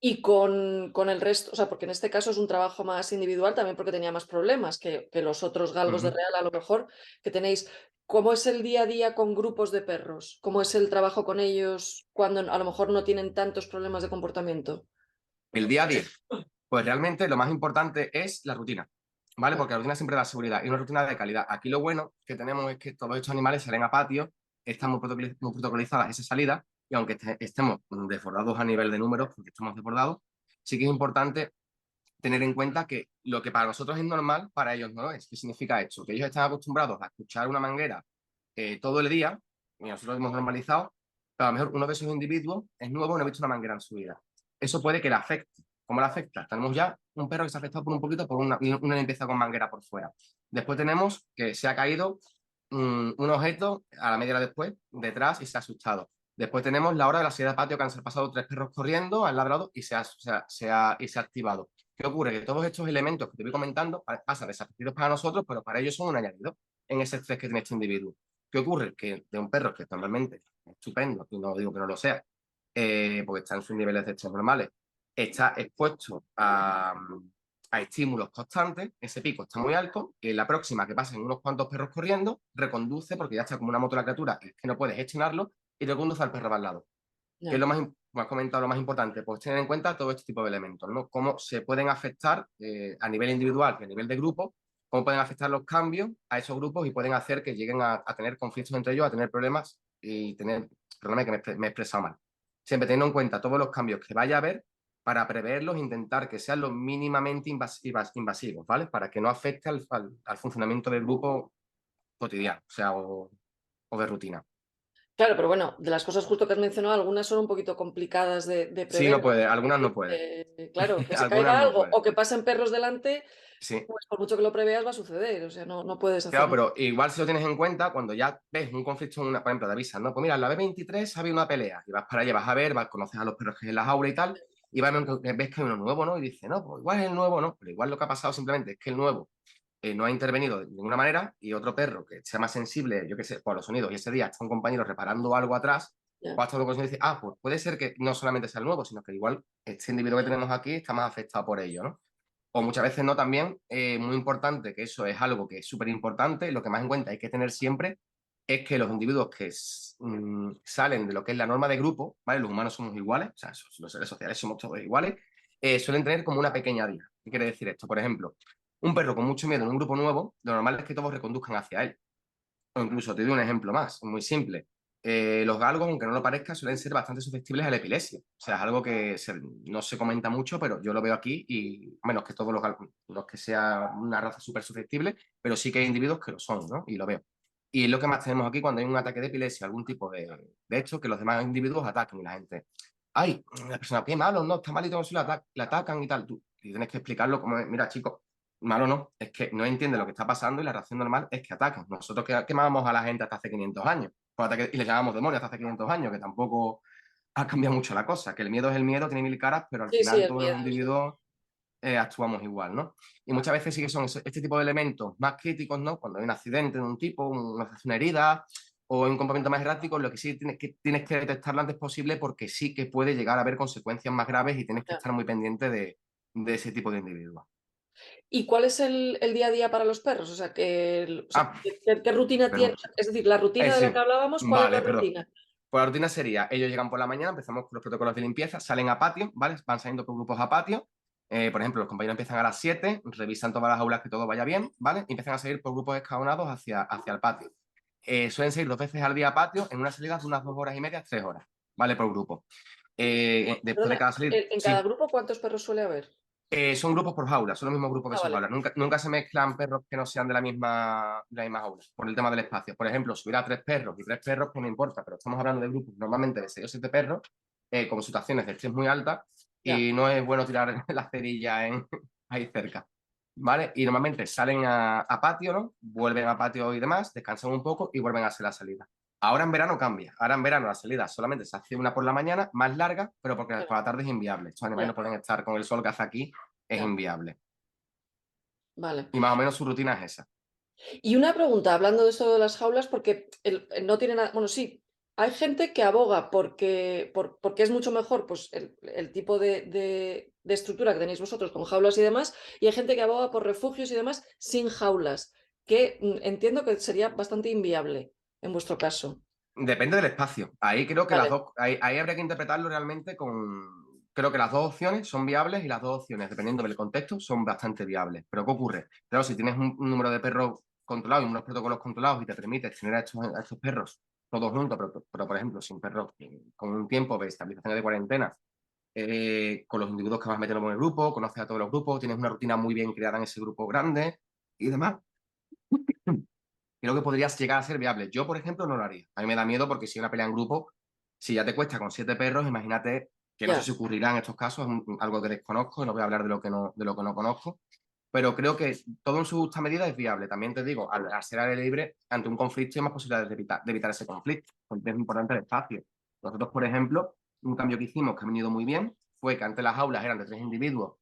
Y con el resto, o sea, porque en este caso es un trabajo más individual, también porque tenía más problemas que los otros galgos de Ujú. Real, a lo mejor, que tenéis. ¿Cómo es el día a día con grupos de perros? ¿Cómo es el trabajo con ellos cuando a lo mejor no tienen tantos problemas de comportamiento? El día a día. Pues realmente lo más importante es la rutina, ¿vale? Ya, Porque la rutina siempre da seguridad y una rutina de calidad. Aquí lo bueno que tenemos es que todos estos animales salen a patio, están muy protocolizadas esas salidas y aunque estemos desbordados a nivel de números, porque estamos desbordados, sí que es importante tener en cuenta que lo que para nosotros es normal, para ellos no lo es. ¿Qué significa esto? Que ellos están acostumbrados a escuchar una manguera todo el día y nosotros lo hemos normalizado, pero a lo mejor uno de esos individuos es nuevo y no ha visto una manguera en su vida. Eso puede que le afecte. ¿Cómo le afecta? Tenemos ya un perro que se ha afectado por un poquito por una limpieza con manguera por fuera. Después tenemos que se ha caído un objeto a la media hora después, detrás, y se ha asustado. Después tenemos la hora de la salida de patio que han pasado tres perros corriendo, han ladrado y se ha activado. ¿Qué ocurre? Que todos estos elementos que te voy comentando pasan desapercibidos para nosotros, pero para ellos son un añadido en ese estrés que tiene este individuo. ¿Qué ocurre? Que de un perro que normalmente es estupendo, y no digo que no lo sea, porque está en sus niveles de estrés normales, está expuesto a estímulos constantes, ese pico está muy alto, y en la próxima que pasen unos cuantos perros corriendo, reconduce, porque ya está como una moto la criatura, es que no puede gestionarlo, y reconduce al perro para al lado. ¿Qué es ya. lo más, como has comentado, lo más importante? Pues tener en cuenta todo este tipo de elementos, ¿no? Cómo se pueden afectar a nivel individual y a nivel de grupo, cómo pueden afectar los cambios a esos grupos y pueden hacer que lleguen a tener conflictos entre ellos, a tener problemas y tener, perdóname que me he expresado mal. Siempre teniendo en cuenta todos los cambios que vaya a haber para preverlos e intentar que sean lo mínimamente invasivos, ¿vale? Para que no afecte al funcionamiento del grupo cotidiano, o sea, o de rutina. Claro, pero bueno, de las cosas justo que has mencionado, algunas son un poquito complicadas de Sí, prever. no puede, algunas no puede. Claro, que se Algunas caiga no algo puede. o que pasen perros delante, Sí. pues por mucho que lo preveas va a suceder, o sea, no puedes hacer Claro, nada. pero igual si lo tienes en cuenta, cuando ya ves un conflicto, por ejemplo, te avisan, ¿no? Pues mira, en la B23 ha habido una pelea, y vas para allá, vas a ver, conoces a los perros que hay en la jaula y tal, y ves que hay uno nuevo, ¿no? Y dices, no, pues igual es el nuevo, ¿no? Pero igual lo que ha pasado simplemente es que el nuevo no ha intervenido de ninguna manera, y otro perro que sea más sensible, yo qué sé, por los sonidos, y ese día está un compañero reparando algo atrás, Ya, o hasta luego y dice, ah, pues puede ser que no solamente sea el nuevo, sino que igual este individuo que tenemos aquí está más afectado por ello, ¿no? O muchas veces no también, muy importante, que eso es algo que es súper importante, lo que más en cuenta hay que tener siempre es que los individuos que salen de lo que es la norma de grupo, ¿vale? Los humanos somos iguales, o sea, los seres sociales somos todos iguales, suelen tener como una pequeña diana. ¿Qué quiere decir esto? Por ejemplo, un perro con mucho miedo en un grupo nuevo, lo normal es que todos reconduzcan hacia él. O incluso te doy un ejemplo más, muy simple. Los galgos, aunque no lo parezca, suelen ser bastante susceptibles a la epilepsia. O sea, es algo que no se comenta mucho, pero yo lo veo aquí y a menos que todos los galgos, no es que sea una raza súper susceptible, pero sí que hay individuos que lo son, ¿no? Y lo veo. Y es lo que más tenemos aquí cuando hay un ataque de epilepsia, algún tipo de hecho, que los demás individuos ataquen y la gente, ay, la persona, qué malo, no, está malito, no se le atacan y tal. Tú y tienes que explicarlo como, mira, chicos, malo no, es que no entiende lo que está pasando y la reacción normal es que ataquen. Nosotros quemábamos a la gente hasta hace 500 años y le llamamos demonios hasta hace 500 años, que tampoco ha cambiado mucho la cosa, que el miedo es el miedo, tiene mil caras, pero al sí, sí, final el todos los miedo, sí. individuos actuamos igual, ¿no? Y muchas veces sí que son este tipo de elementos más críticos, ¿no? Cuando hay un accidente de un tipo, una herida o un comportamiento más errático, lo que sí tienes que detectarlo antes posible porque sí que puede llegar a haber consecuencias más graves y tienes que Ya. estar muy pendiente de ese tipo de individuos. ¿Y cuál es el día a día para los perros? O sea, Ah, ¿qué rutina tiene? pregunta. Es decir, la rutina de la que Sí, hablábamos, ¿cuál es la vale, perdón. rutina? Pues la rutina sería, ellos llegan por la mañana, empezamos con los protocolos de limpieza, salen a patio, ¿vale? Van saliendo por grupos a patio, Por ejemplo, los compañeros empiezan a las 7, revisan todas las aulas que todo vaya bien, ¿vale? Y empiezan a seguir por grupos escalonados hacia el patio. Suelen seguir 2 veces al día a patio en una salida de unas 2 horas y media, 3 horas, ¿vale? Por grupo. Después de Perdona, cada salida, en cada sí. grupo, ¿cuántos perros suele haber? Son grupos por jaula, son los mismos grupos que Ah, son vale. jaulas. Nunca se mezclan perros que no sean de la misma jaula, por el tema del espacio. Por ejemplo, si hubiera 3 perros y 3 perros, pues no importa, pero estamos hablando de grupos normalmente de 6 o 7 perros, con situaciones de estrés muy altas, Ya, y no es bueno tirar la cerilla ahí cerca. ¿Vale? Y normalmente salen a patio, ¿no? Vuelven a patio y demás, descansan un poco y vuelven a hacer la salida. Ahora en verano cambia. Ahora en verano la salida solamente se hace una por la mañana, más larga, pero porque claro, por la tarde es inviable. Estos animales ya, no pueden estar con el sol que hace aquí, es ya, inviable. vale. Y más o menos su rutina es esa. Y una pregunta, hablando de esto de las jaulas, porque no tiene nada, bueno, sí, hay gente que aboga porque es mucho mejor pues, el tipo de estructura que tenéis vosotros con jaulas y demás, y hay gente que aboga por refugios y demás sin jaulas, que entiendo que sería bastante inviable en vuestro caso. Depende del espacio. Ahí creo que las Vale, dos, ahí habría que interpretarlo realmente creo que las dos opciones son viables y las dos opciones, dependiendo del contexto, son bastante viables. Pero ¿qué ocurre? Claro, si tienes un número de perros controlado y unos protocolos controlados y te permite tener a estos perros todos juntos, pero, por ejemplo, sin perros, con un tiempo de estabilización de cuarentena, con los individuos que vas metiendo en el grupo, conoces a todos los grupos, tienes una rutina muy bien creada en ese grupo grande y demás, creo que podrías llegar a ser viable. Yo, por ejemplo, no lo haría. A mí me da miedo porque si hay una pelea en grupo, si ya te cuesta con 7 perros, imagínate que no sé ya, si ocurrirá en estos casos, es algo que desconozco, no voy a hablar de lo que no conozco, pero creo que todo en su justa medida es viable. También te digo, al ser aire libre, ante un conflicto hay más posibilidades de evitar ese conflicto, porque es importante el espacio. Nosotros, por ejemplo, un cambio que hicimos que ha venido muy bien fue que antes las aulas eran de 3 individuos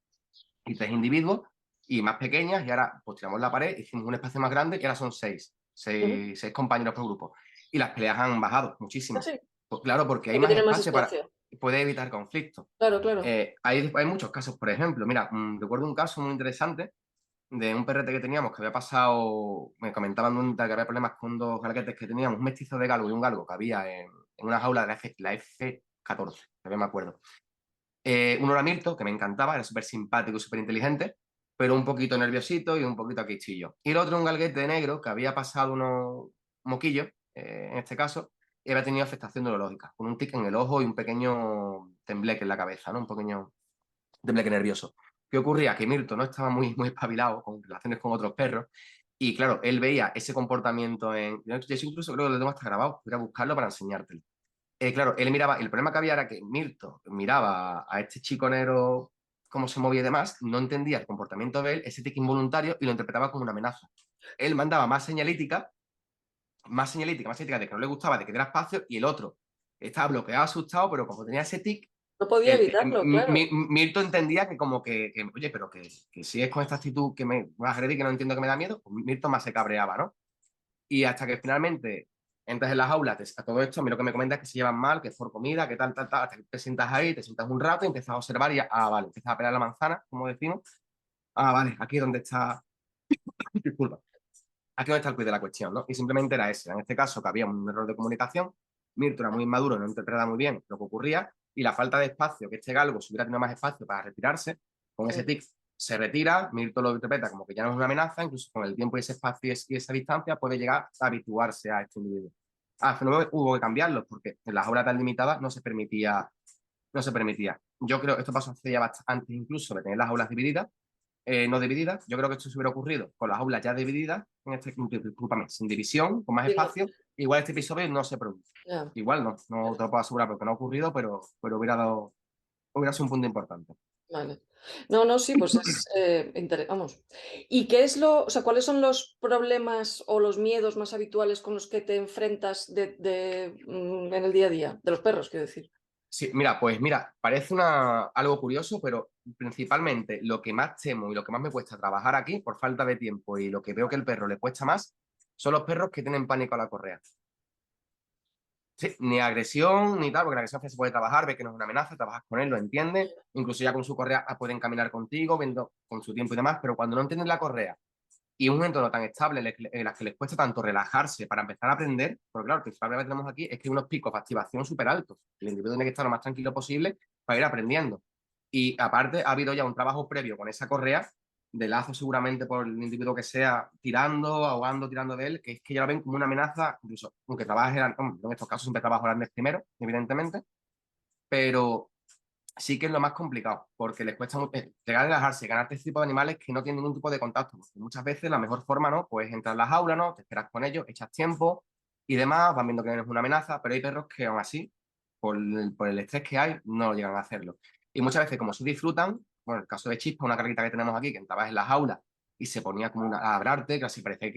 y más pequeñas, y ahora pues tiramos la pared, hicimos un espacio más grande y ahora son seis, ujú, seis, seis compañeros por grupo. Y las peleas han bajado muchísimo. así, Pues claro, porque hay porque más tiene más espacio para espacio. puede evitar conflictos. Claro, claro. Hay muchos casos, por ejemplo, mira, recuerdo un caso muy interesante de un perrete que teníamos que había pasado, me comentaban que había problemas con dos galguetes que teníamos, un mestizo de galgo y un galgo que había en una jaula de la F14, todavía me acuerdo. Uno era Mirto, que me encantaba, era súper simpático y súper inteligente, pero un poquito nerviosito y un poquito quistillo. Y el otro, un galguete negro, que había pasado unos moquillos, en este caso, y había tenido afectación neurológica, con un tic en el ojo y un pequeño tembleque en la cabeza, ¿no? Un pequeño tembleque nervioso. ¿Qué ocurría? Que Mirto no estaba muy, muy espabilado con relaciones con otros perros, y claro, él veía ese comportamiento yo incluso creo que lo tengo hasta grabado, voy a buscarlo para enseñártelo. Claro, él miraba, el problema que había era que Mirto miraba a este chico negro cómo se movía y demás, no entendía el comportamiento de él, ese tic involuntario, y lo interpretaba como una amenaza. Él mandaba más señalítica de que no le gustaba, de que diera espacio, y el otro estaba bloqueado, asustado, pero como tenía ese tic, No podía evitarlo, claro. Mirto entendía que como oye, pero que si es con esta actitud que me va a agredir, que no entiendo que me da miedo, pues Mirto más se cabreaba, ¿no? Y hasta que finalmente entras en las aulas, a todo esto, a mí lo que me comentas es que se llevan mal, que es por comida, que tal, tal, tal, hasta que te sientas ahí, te sientas un rato y empiezas a observar y vale, empiezas a pelar la manzana, como decimos. Vale, aquí es donde está, disculpa, aquí es donde está el quid de la cuestión, ¿no? Y simplemente era ese. En este caso, que había un error de comunicación, Mirto era muy inmaduro, no interpretaba muy bien lo que ocurría, y la falta de espacio, que este galgo, si hubiera tenido más espacio para retirarse, con ese Sí, tic se retira, Mirto lo interpreta como que ya no es una amenaza, incluso con el tiempo y ese espacio y esa distancia puede llegar a habituarse a este individuo. Al final hubo que cambiarlos porque en las aulas tan limitadas no se permitía. Yo creo que esto pasó hace ya bastante antes incluso de tener las aulas divididas, no divididas. Yo creo que esto se hubiera ocurrido con las aulas ya divididas, discúlpame, sin división, con más sí, no, espacio. Igual este episodio no se produce. ya, Igual no te lo puedo asegurar porque no ha ocurrido, pero hubiera sido un punto importante. vale. No, no, sí, pues es, vamos. ¿Y qué es lo o sea, cuáles son los problemas o los miedos más habituales con los que te enfrentas en el día a día? De los perros, quiero decir. Sí, mira, pues mira, parece algo curioso, pero principalmente lo que más temo y lo que más me cuesta trabajar aquí, por falta de tiempo y lo que veo que el perro le cuesta más, son los perros que tienen pánico a la correa. Sí, ni agresión ni tal, porque la agresión se puede trabajar, ve que no es una amenaza, trabajas con él, lo entiende, incluso ya con su correa pueden caminar contigo, viendo con su tiempo y demás, pero cuando no entienden la correa y un entorno tan estable en el que les cuesta tanto relajarse para empezar a aprender, porque claro, el principal problema que tenemos aquí es que hay unos picos de activación súper altos. El individuo tiene que estar lo más tranquilo posible para ir aprendiendo. Y aparte ha habido ya un trabajo previo con esa correa, de lazo seguramente por el individuo que sea, tirando, ahogando, tirando de él, que es que ya lo ven como una amenaza, incluso aunque trabajes, en estos casos siempre trabajo holandés primero, evidentemente, pero sí que es lo más complicado, porque les cuesta llegar a relajarse, ganarte este tipo de animales que no tienen ningún tipo de contacto. Porque muchas veces la mejor forma, ¿no? Pues entrar en la jaula, ¿no? Te esperas con ellos, echas tiempo y demás, van viendo que no es una amenaza, pero hay perros que aún así, por el estrés que hay, no llegan a hacerlo. Y muchas veces, como sí disfrutan, bueno, el caso de Chispa, una carrita que tenemos aquí, que entrabas en la jaula y se ponía como a ladrarte, que así parecía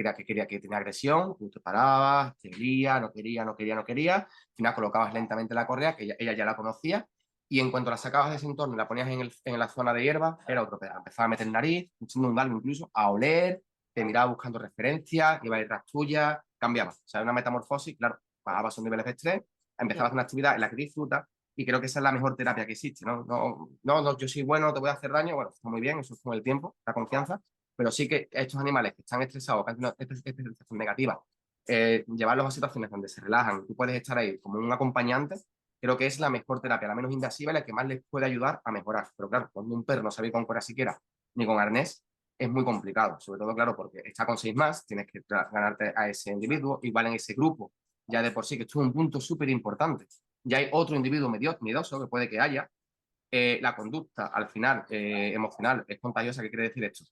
que tenía agresión, tú te parabas, te lía, no quería, no quería, no quería, al final colocabas lentamente la correa, que ella ya la conocía, y en cuanto la sacabas de ese entorno y la ponías en la zona de hierba, era otro perro. Empezaba a meter nariz, echando un galgo incluso, a oler, te miraba buscando referencias, iba detrás tuya, cambiaba. O sea, una metamorfosis, claro, bajaba sus niveles de estrés, empezaba a hacer una actividad en la que disfruta, y creo que esa es la mejor terapia que existe, ¿no? No, yo soy bueno, te voy a hacer daño, bueno, está muy bien, eso es con el tiempo, la confianza, pero sí que estos animales que están estresados, que han tenido esta sensación negativa, llevarlos a situaciones donde se relajan, tú puedes estar ahí como un acompañante, creo que es la mejor terapia, la menos invasiva y la que más les puede ayudar a mejorar. Pero claro, cuando un perro no sabe ir con cuerda siquiera, ni con arnés, es muy complicado. Sobre todo, claro, porque está con 6 más, tienes que ganarte a ese individuo, igual en ese grupo, ya de por sí, que esto es un punto súper importante. Ya hay otro individuo miedoso que puede que haya. La conducta, al final, emocional, es contagiosa. ¿Qué quiere decir esto?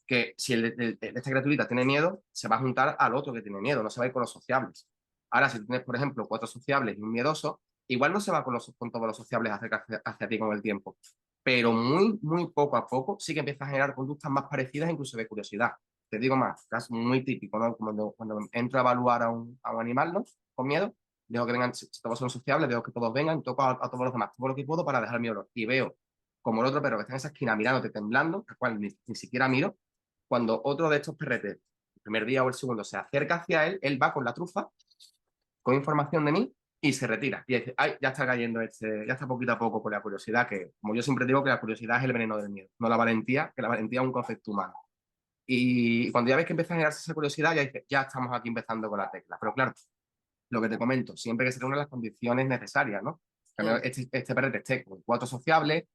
Que si esta criaturita tiene miedo, se va a juntar al otro que tiene miedo, no se va a ir con los sociables. Ahora, si tú tienes, por ejemplo, 4 sociables y un miedoso, igual no se va con todos los sociables hacia ti con el tiempo, pero muy, muy poco a poco sí que empieza a generar conductas más parecidas, incluso de curiosidad. Te digo más, caso muy típico, ¿no? Cuando entro a evaluar a un animal, ¿no? Con miedo, dejo que vengan, si todos son sociables, dejo que todos vengan, toco a todos los demás, todo lo que puedo para dejar mi olor. Y veo como el otro perro que está en esa esquina mirándote, temblando, al cual ni siquiera miro, cuando otro de estos perretes, el primer día o el segundo, se acerca hacia él, él va con la trufa, con información de mí y se retira. Y dice, ay, ya está cayendo ya está poquito a poco con la curiosidad, que como yo siempre digo que la curiosidad es el veneno del miedo, no la valentía, que la valentía es un concepto humano. Y cuando ya ves que empieza a generarse esa curiosidad, ya dices, ya estamos aquí empezando con la tecla. Pero claro, lo que te comento, siempre que se reúnen las condiciones necesarias, ¿no? Ya. Este perrete esté con 4 sociables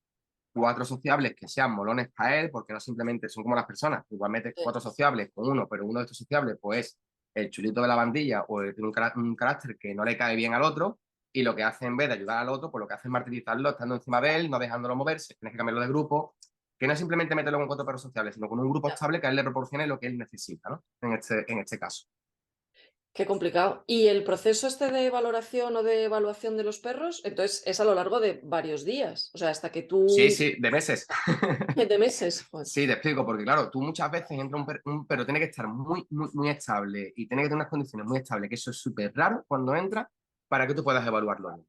que sean molones para él, porque no simplemente son como las personas. Igual metes Sí. 4 sociables con uno, pero uno de estos sociables, pues el chulito de la bandilla o tiene un carácter que no le cae bien al otro, y lo que hace en vez de ayudar al otro, pues lo que hace es martirizarlo, estando encima de él, no dejándolo moverse, tienes que cambiarlo de grupo, que no es simplemente meterlo con 4 perros sociables, sino con un grupo Ya. estable que a él le proporcione lo que él necesita, ¿no? En este caso. Qué complicado. ¿Y el proceso este de valoración o de evaluación de los perros, entonces es a lo largo de varios días? O sea, hasta que Sí, tú... sí, de meses. De meses, joder. Sí, te explico, porque claro, tú muchas veces entra un perro, tiene que estar muy, muy, muy estable y tiene que tener unas condiciones muy estables, que eso es súper raro cuando entra para que tú puedas evaluarlo.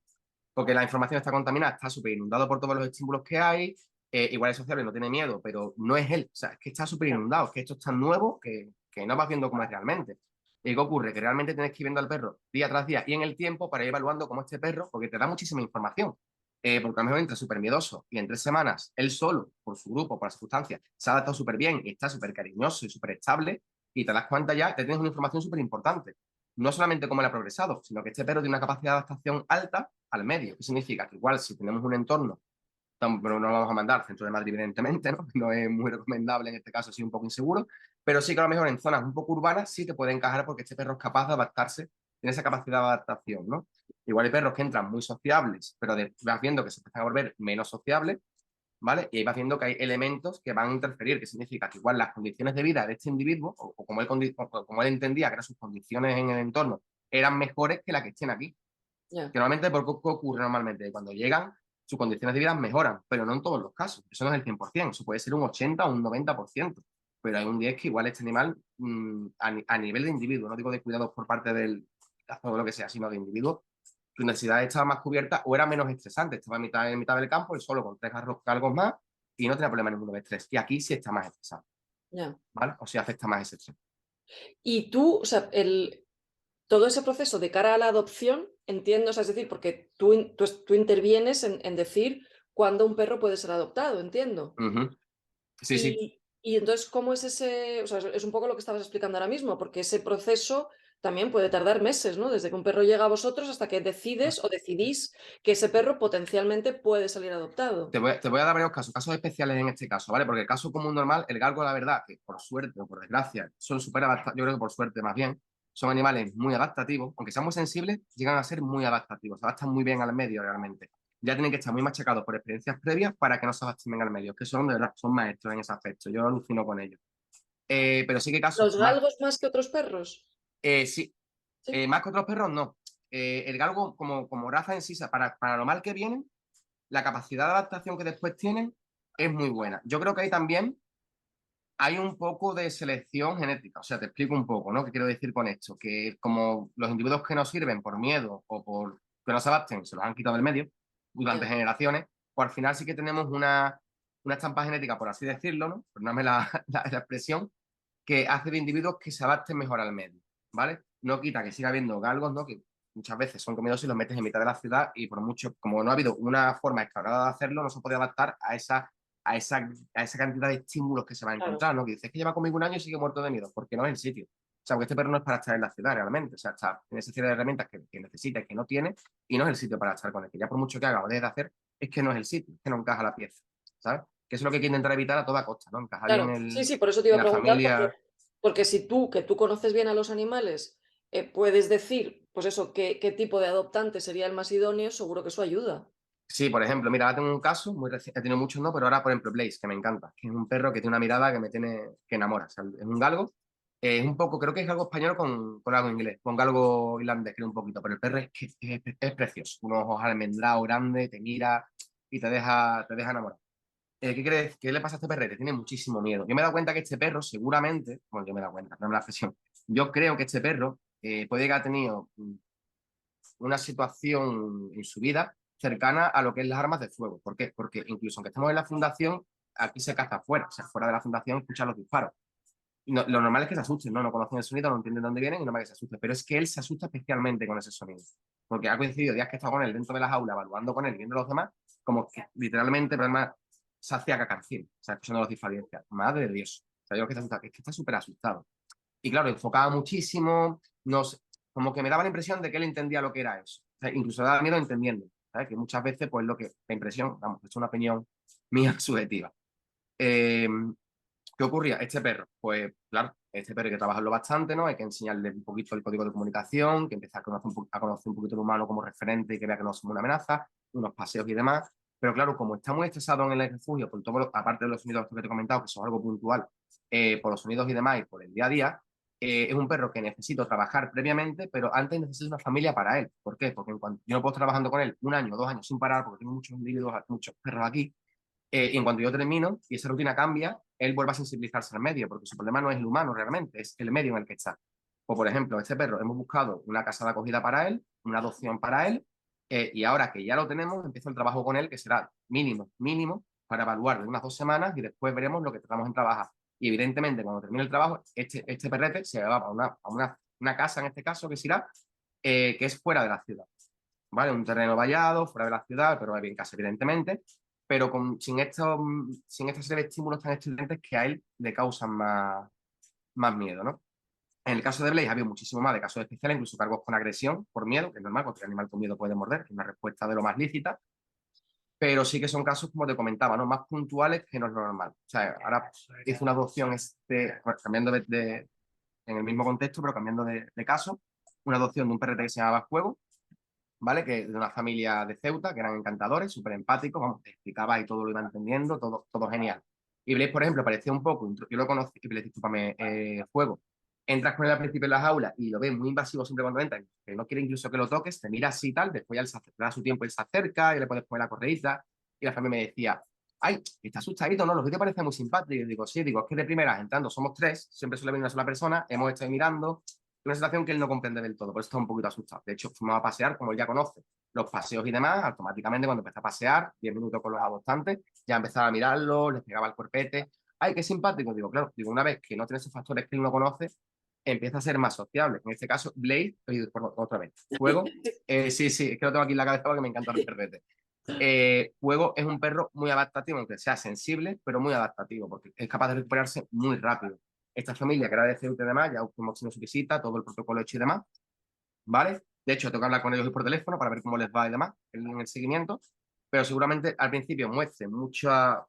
Porque la información está contaminada, está súper inundado por todos los estímulos que hay, igual es sociable, no tiene miedo, pero no es él, o sea, es que está súper Ya. inundado, es que esto es tan nuevo que no vas viendo cómo es realmente. ¿Y qué ocurre? Que realmente tienes que ir viendo al perro día tras día y en el tiempo para ir evaluando cómo este perro, porque te da muchísima información. Porque a lo mejor entra súper miedoso y en 3 semanas él solo, por su grupo, por las circunstancias, se ha adaptado súper bien y está súper cariñoso y súper estable, y te das cuenta ya, te tienes una información súper importante. No solamente cómo él ha progresado, sino que este perro tiene una capacidad de adaptación alta al medio. ¿Qué significa? Que igual si tenemos un entorno, pero no lo vamos a mandar al centro de Madrid, evidentemente, ¿no? No es muy recomendable en este caso, sí un poco inseguro, pero sí que a lo mejor en zonas un poco urbanas sí te puede encajar porque este perro es capaz de adaptarse, tiene esa capacidad de adaptación, ¿no? Igual hay perros que entran muy sociables, pero vas viendo que se empiezan a volver menos sociables, ¿vale? Y ahí vas viendo que hay elementos que van a interferir, que significa que igual las condiciones de vida de este individuo, o como él entendía que eran sus condiciones en el entorno, eran mejores que las que estén aquí. Ya. Que normalmente, ¿por qué ocurre normalmente? Cuando llegan, sus condiciones de vida mejoran, pero no en todos los casos. Eso no es el 100%, eso puede ser un 80 o un 90%. Pero hay un 10 que igual este animal, a nivel de individuo, no digo de cuidados por parte del o lo que sea, sino de individuo, su necesidad estaba más cubierta o era menos estresante. Estaba en mitad del campo, él solo con 3 galgos más y no tenía problema ninguno de estrés. Y aquí sí está más estresado, Ya. ¿vale? O sea, afecta más ese estrés. Y tú, o sea, todo ese proceso de cara a la adopción, entiendo, o sea, es decir, porque tú intervienes en decir cuándo un perro puede ser adoptado, entiendo. Ujú. Sí, sí. Y entonces, ¿cómo es ese? O sea, es un poco lo que estabas explicando ahora mismo, porque ese proceso también puede tardar meses, ¿no? Desde que un perro llega a vosotros hasta que decides o decidís que ese perro potencialmente puede salir adoptado. Te voy a dar varios casos especiales en este caso, ¿vale? Porque el caso común normal, el galgo, la verdad, que por suerte o por desgracia, son súper adaptativos, yo creo que por suerte más bien, son animales muy adaptativos, aunque sean muy sensibles, llegan a ser muy adaptativos, se adaptan muy bien al medio realmente. Ya tienen que estar muy machacados por experiencias previas para que no se adapten al medio, que son de verdad, son maestros en ese aspecto, yo alucino con ellos. Pero sí que casos ¿Los más, galgos más que otros perros? sí, Sí. más que otros perros, no. El galgo como raza en sí, para lo mal que vienen, la capacidad de adaptación que después tienen es muy buena. Yo creo que ahí también hay un poco de selección genética. O sea, te explico un poco, ¿no? ¿Qué quiero decir con esto? Que como los individuos que no sirven por miedo o por que no se adapten, se los han quitado del medio durante Ya. generaciones, pues al final sí que tenemos una estampa genética, por así decirlo, ¿no? Perdóname la expresión, que hace de individuos que se adapten mejor al medio, ¿vale? No quita que siga habiendo galgos, ¿no? Que muchas veces son comidos y los metes en mitad de la ciudad y por mucho, como no ha habido una forma escalada de hacerlo, no se puede adaptar a esa cantidad de estímulos que se va a Claro. encontrar, ¿no? Que dices que lleva conmigo un año y sigue muerto de miedo, porque no es el sitio. O sea, porque este perro no es para estar en la ciudad realmente. O sea, tiene esa serie de herramientas que necesita y que no tiene, y no es el sitio para estar con él. Que ya por mucho que haga o deje de hacer, es que no es el sitio, es que no encaja la pieza, ¿sabes? Que eso es lo que hay que intentar evitar a toda costa, ¿no? Encajar bien Claro, sí, sí, por eso te iba en a la preguntar, porque, familia. porque si tú, que tú conoces bien a los animales, puedes decir, pues eso, qué tipo de adoptante sería el más idóneo, seguro que eso ayuda. Sí, por ejemplo, mira, ahora tengo un caso, muy reciente, he tenido muchos no, pero ahora, por ejemplo, Blaze, que me encanta, que es un perro que tiene una mirada que me tiene, que enamora. O sea, es un galgo, es un poco, creo que es galgo español con algo inglés, con galgo irlandés, creo un poquito, pero el perro es, que es precioso, unos ojos almendrados grandes, te mira y te deja enamorar. ¿Qué crees? ¿Qué le pasa a este perrete? Tiene muchísimo miedo. Yo me he dado cuenta que este perro, seguramente, bueno, yo me he dado cuenta, no me la expresión, yo creo que este perro puede que ha tenido una situación en su vida cercana a lo que es las armas de fuego. ¿Por qué? Porque incluso aunque estemos en la fundación, aquí se caza afuera, o sea, fuera de la fundación escuchan los disparos. Y lo normal es que se asusten, ¿no? No conocen el sonido, no entienden dónde vienen y normal que se asusten. Pero es que él se asusta especialmente con ese sonido. Porque ha coincidido días que he estado con él dentro de la jaula, evaluando con él, viendo a los demás, como que literalmente, pero además, se hacía cacarcín, o sea, escuchando los disparos. Y decía, madre de Dios. O sea, yo que es que está súper asustado. Y claro, enfocaba muchísimo, nos, como que me daba la impresión de que él entendía lo que era eso. O sea, incluso daba miedo entendiendo, ¿sabes? Que muchas veces, pues lo que, la impresión, vamos, esto es una opinión mía subjetiva. Eh, ¿Qué ocurría? Este perro, pues claro, este perro hay que trabajarlo bastante, ¿no? Hay que enseñarle un poquito el código de comunicación, que empiece a conocer un poquito el humano como referente y que vea que no somos una amenaza, unos paseos y demás. Pero claro, como está muy estresado en el refugio, por todo, aparte de los sonidos que te he comentado, que son algo puntual, por los sonidos y demás y por el día a día, es un perro que necesito trabajar previamente, pero antes necesito una familia para él. ¿Por qué? Porque en cuanto yo no puedo estar trabajando con él un año, 2 años sin parar, porque tengo muchos individuos, muchos perros aquí, y en cuanto yo termino y esa rutina cambia, él vuelve a sensibilizarse al medio, porque su problema no es el humano realmente, es el medio en el que está. O por ejemplo, este perro, hemos buscado una casa de acogida para él, una adopción para él, y ahora que ya lo tenemos, empiezo el trabajo con él, que será mínimo, para evaluar de unas 2 semanas y después veremos lo que tratamos en trabajar. Y evidentemente, cuando termine el trabajo, este perrete se va a una casa, en este caso, que será, que es fuera de la ciudad. ¿Vale? Un terreno vallado, fuera de la ciudad, pero bien en casa, evidentemente, pero sin esta serie de estímulos tan estridentes que a él le causan más miedo, ¿no? En el caso de Blaze había muchísimo más de casos especiales, incluso cargos con agresión por miedo, que es normal, porque el animal con miedo puede morder, que es una respuesta de lo más lícita, pero sí que son casos, como te comentaba, ¿no? Más puntuales que no es lo normal. O sea, ahora hice una adopción, bueno, cambiando en el mismo contexto, pero cambiando de caso, una adopción de un perrete que se llamaba Fuego, ¿vale? Que de una familia de Ceuta, que eran encantadores, súper empáticos, vamos, te explicaba y todo lo iba entendiendo, todo genial. Y Blaze, por ejemplo, parecía un poco, yo lo conocí, Blaze, discúlpame, Fuego. Entras con él al principio en las aulas y lo ves muy invasivo siempre cuando entras, que no quiere incluso que lo toques, te mira así y tal, después ya te da su tiempo, él se acerca y le puedes poner la correíta. Y la familia me decía, ay, está asustadito, ¿no? Los vídeos parecen muy simpáticos. Y yo digo, sí, digo, es que de primeras entrando somos tres, siempre suele venir una sola persona, hemos estado mirando, una situación que él no comprende del todo, por eso está un poquito asustado. De hecho, fuimos a pasear, como él ya conoce, los paseos y demás, automáticamente cuando empezó a pasear, 10 minutos con los adoptantes, ya empezaba a mirarlo, les pegaba el cuerpete. ¡Ay, qué simpático! Digo, claro, digo, una vez que no tiene esos factores que él no conoce, empieza a ser más sociable. En este caso, Blade, otra vez, Fuego, sí, sí, es que lo tengo aquí en la cabeza porque me encanta el perrete. Fuego es un perro muy adaptativo, aunque sea sensible, pero muy adaptativo, porque es capaz de recuperarse muy rápido. Esta familia que era de Ceuta y demás, ya hemos tenido su visita, todo el protocolo hecho y demás, ¿vale? De hecho, tengo que hablar con ellos por teléfono para ver cómo les va y demás en el seguimiento, pero seguramente al principio muestren muchas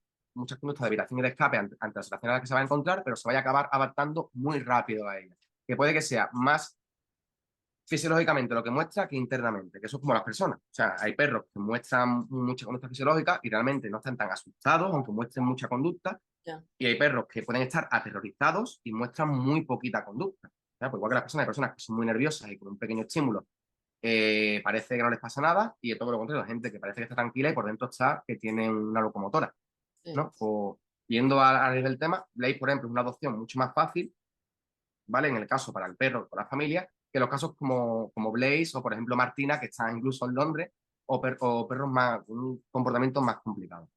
conductas de evitación y de escape ante las situaciones a las que se va a encontrar, pero se vaya a acabar adaptando muy rápido a ellas. Que puede que sea más fisiológicamente lo que muestra que internamente, que eso es como las personas. O sea, hay perros que muestran mucha conducta fisiológica y realmente no están tan asustados, aunque muestren mucha conducta, Ya. y hay perros que pueden estar aterrorizados y muestran muy poquita conducta. ¿Ya? Pues igual que las personas, hay personas que son muy nerviosas y con un pequeño estímulo parece que no les pasa nada, y de todo lo contrario, la gente que parece que está tranquila y por dentro está que tiene una locomotora, Sí. ¿no? Pues, yendo a raíz del tema, Blaze, por ejemplo, es una adopción mucho más fácil, ¿vale? En el caso para el perro con la familia, que los casos como Blaze o, por ejemplo, Martina, que está incluso en Londres, o perros más, con un comportamiento más complicado.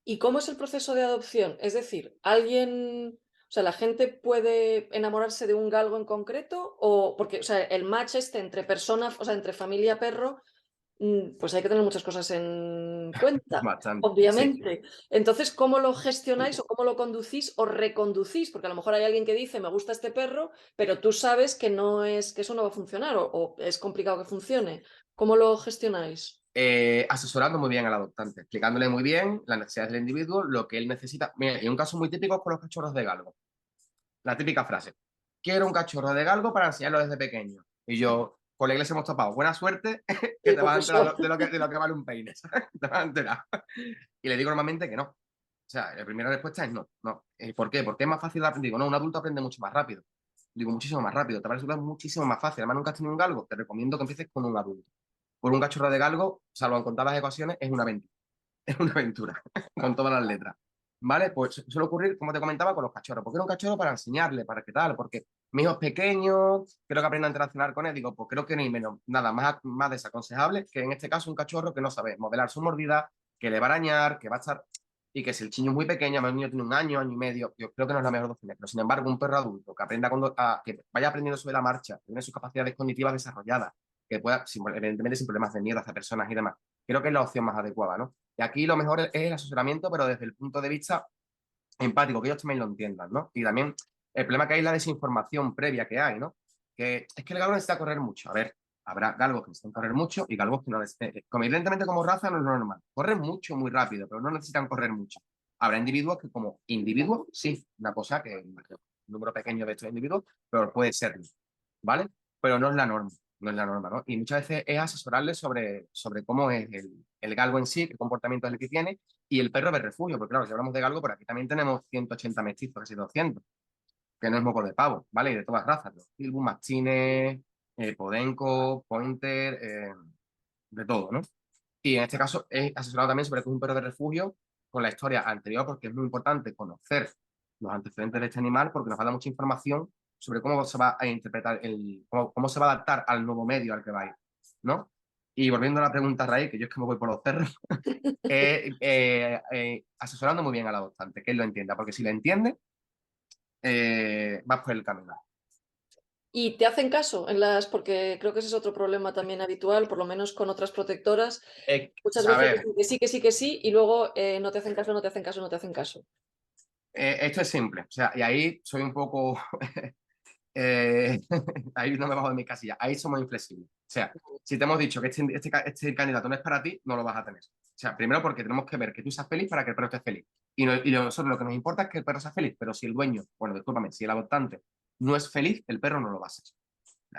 ¿Y cómo es el proceso de adopción? Es decir, alguien, o sea, la gente puede enamorarse de un galgo en concreto o porque, o sea, el match este entre persona, o sea, entre familia perro, pues hay que tener muchas cosas en cuenta, Bastante, sí. obviamente. Entonces, ¿cómo lo gestionáis o cómo lo conducís o reconducís? Porque a lo mejor hay alguien que dice, me gusta este perro, pero tú sabes que no es, que eso no va a funcionar o es complicado que funcione. ¿Cómo lo gestionáis? Asesorando muy bien al adoptante, explicándole muy bien las necesidades del individuo, lo que él necesita. Mira, y un caso muy típico es con los cachorros de galgo. La típica frase: quiero un cachorro de galgo para enseñarlo desde pequeño. Y yo, con la iglesia hemos topado, buena suerte, que Sí, te vas a enterar profesor. de lo que vale un peine, ¿sabes? Te vas a enterar. Y le digo normalmente que no. O sea, la primera respuesta es no, no. ¿Por qué? Porque es más fácil de aprender. Digo, no, un adulto aprende mucho más rápido. Digo, muchísimo más rápido. Te va a resultar muchísimo más fácil. Además, nunca has tenido un galgo, te recomiendo que empieces con un adulto. Por un cachorro de galgo, salvo en contadas ocasiones, es una aventura. Es una aventura, con todas las letras. ¿Vale? Pues suele ocurrir, como te comentaba, con los cachorros. ¿Por qué un cachorro? Para enseñarle, para qué tal, porque mi hijo es pequeño, quiero que aprenda a interaccionar con él. Digo, pues creo que ni menos, nada más desaconsejable que en este caso un cachorro que no sabe modelar su mordida, que le va a arañar, que va a estar. Y que si el chiño es muy pequeño, a un niño tiene un año, año y medio, yo creo que no es la mejor opción. Pero sin embargo, un perro adulto que aprenda que vaya aprendiendo sobre la marcha, que tiene sus capacidades cognitivas desarrolladas, que pueda, evidentemente sin problemas de miedo hacia personas y demás, creo que es la opción más adecuada, ¿no? Y aquí lo mejor es el asesoramiento, pero desde el punto de vista empático, que ellos también lo entiendan, ¿no? Y también el problema que hay es la desinformación previa que hay, ¿no? Que es que el galgo necesita correr mucho. A ver, habrá galgos que necesitan correr mucho y galgos que no necesitan. Como evidentemente como raza no es normal. Corren mucho, muy rápido, pero no necesitan correr mucho. Habrá individuos que como individuos, sí, una cosa que un número pequeño de estos individuos, pero puede serlo, ¿vale? Pero no es la norma, no es la norma, ¿no? Y muchas veces es asesorarles sobre cómo es el galgo en sí, qué comportamiento es el que tiene, y el perro de refugio, porque claro, si hablamos de galgo, por aquí también tenemos 180 mestizos, casi 200, que no es moco de pavo, ¿vale? Y de todas razas, los Pitbull, Machines, Podenco, Pointer, de todo, ¿no? Y en este caso es asesorado también sobre que es un perro de refugio con la historia anterior, porque es muy importante conocer los antecedentes de este animal, porque nos va a dar mucha información sobre cómo se va a interpretar, cómo se va a adaptar al nuevo medio al que va a ir, ¿no? Y volviendo a la pregunta raíz, que yo es que me voy por los cerros, asesorando muy bien al adoptante, que él lo entienda, porque si lo entiende, vas por el camino. ¿Y te hacen caso en las, porque creo que ese es otro problema también habitual, por lo menos con otras protectoras, muchas A veces ver, dicen que sí, que sí, que sí, y luego no te hacen caso, no te hacen caso, no te hacen caso. esto es simple, o sea, y ahí soy un poco, eh, ahí no me bajo de mi casilla, ahí somos inflexibles. O sea, si te hemos dicho que este candidato no es para ti, no lo vas a tener. O sea, primero porque tenemos que ver que tú seas feliz para que el perro esté feliz. Y nosotros lo que nos importa es que el perro sea feliz, pero si el dueño, bueno, discúlpame, si el adoptante no es feliz, el perro no lo va a ser.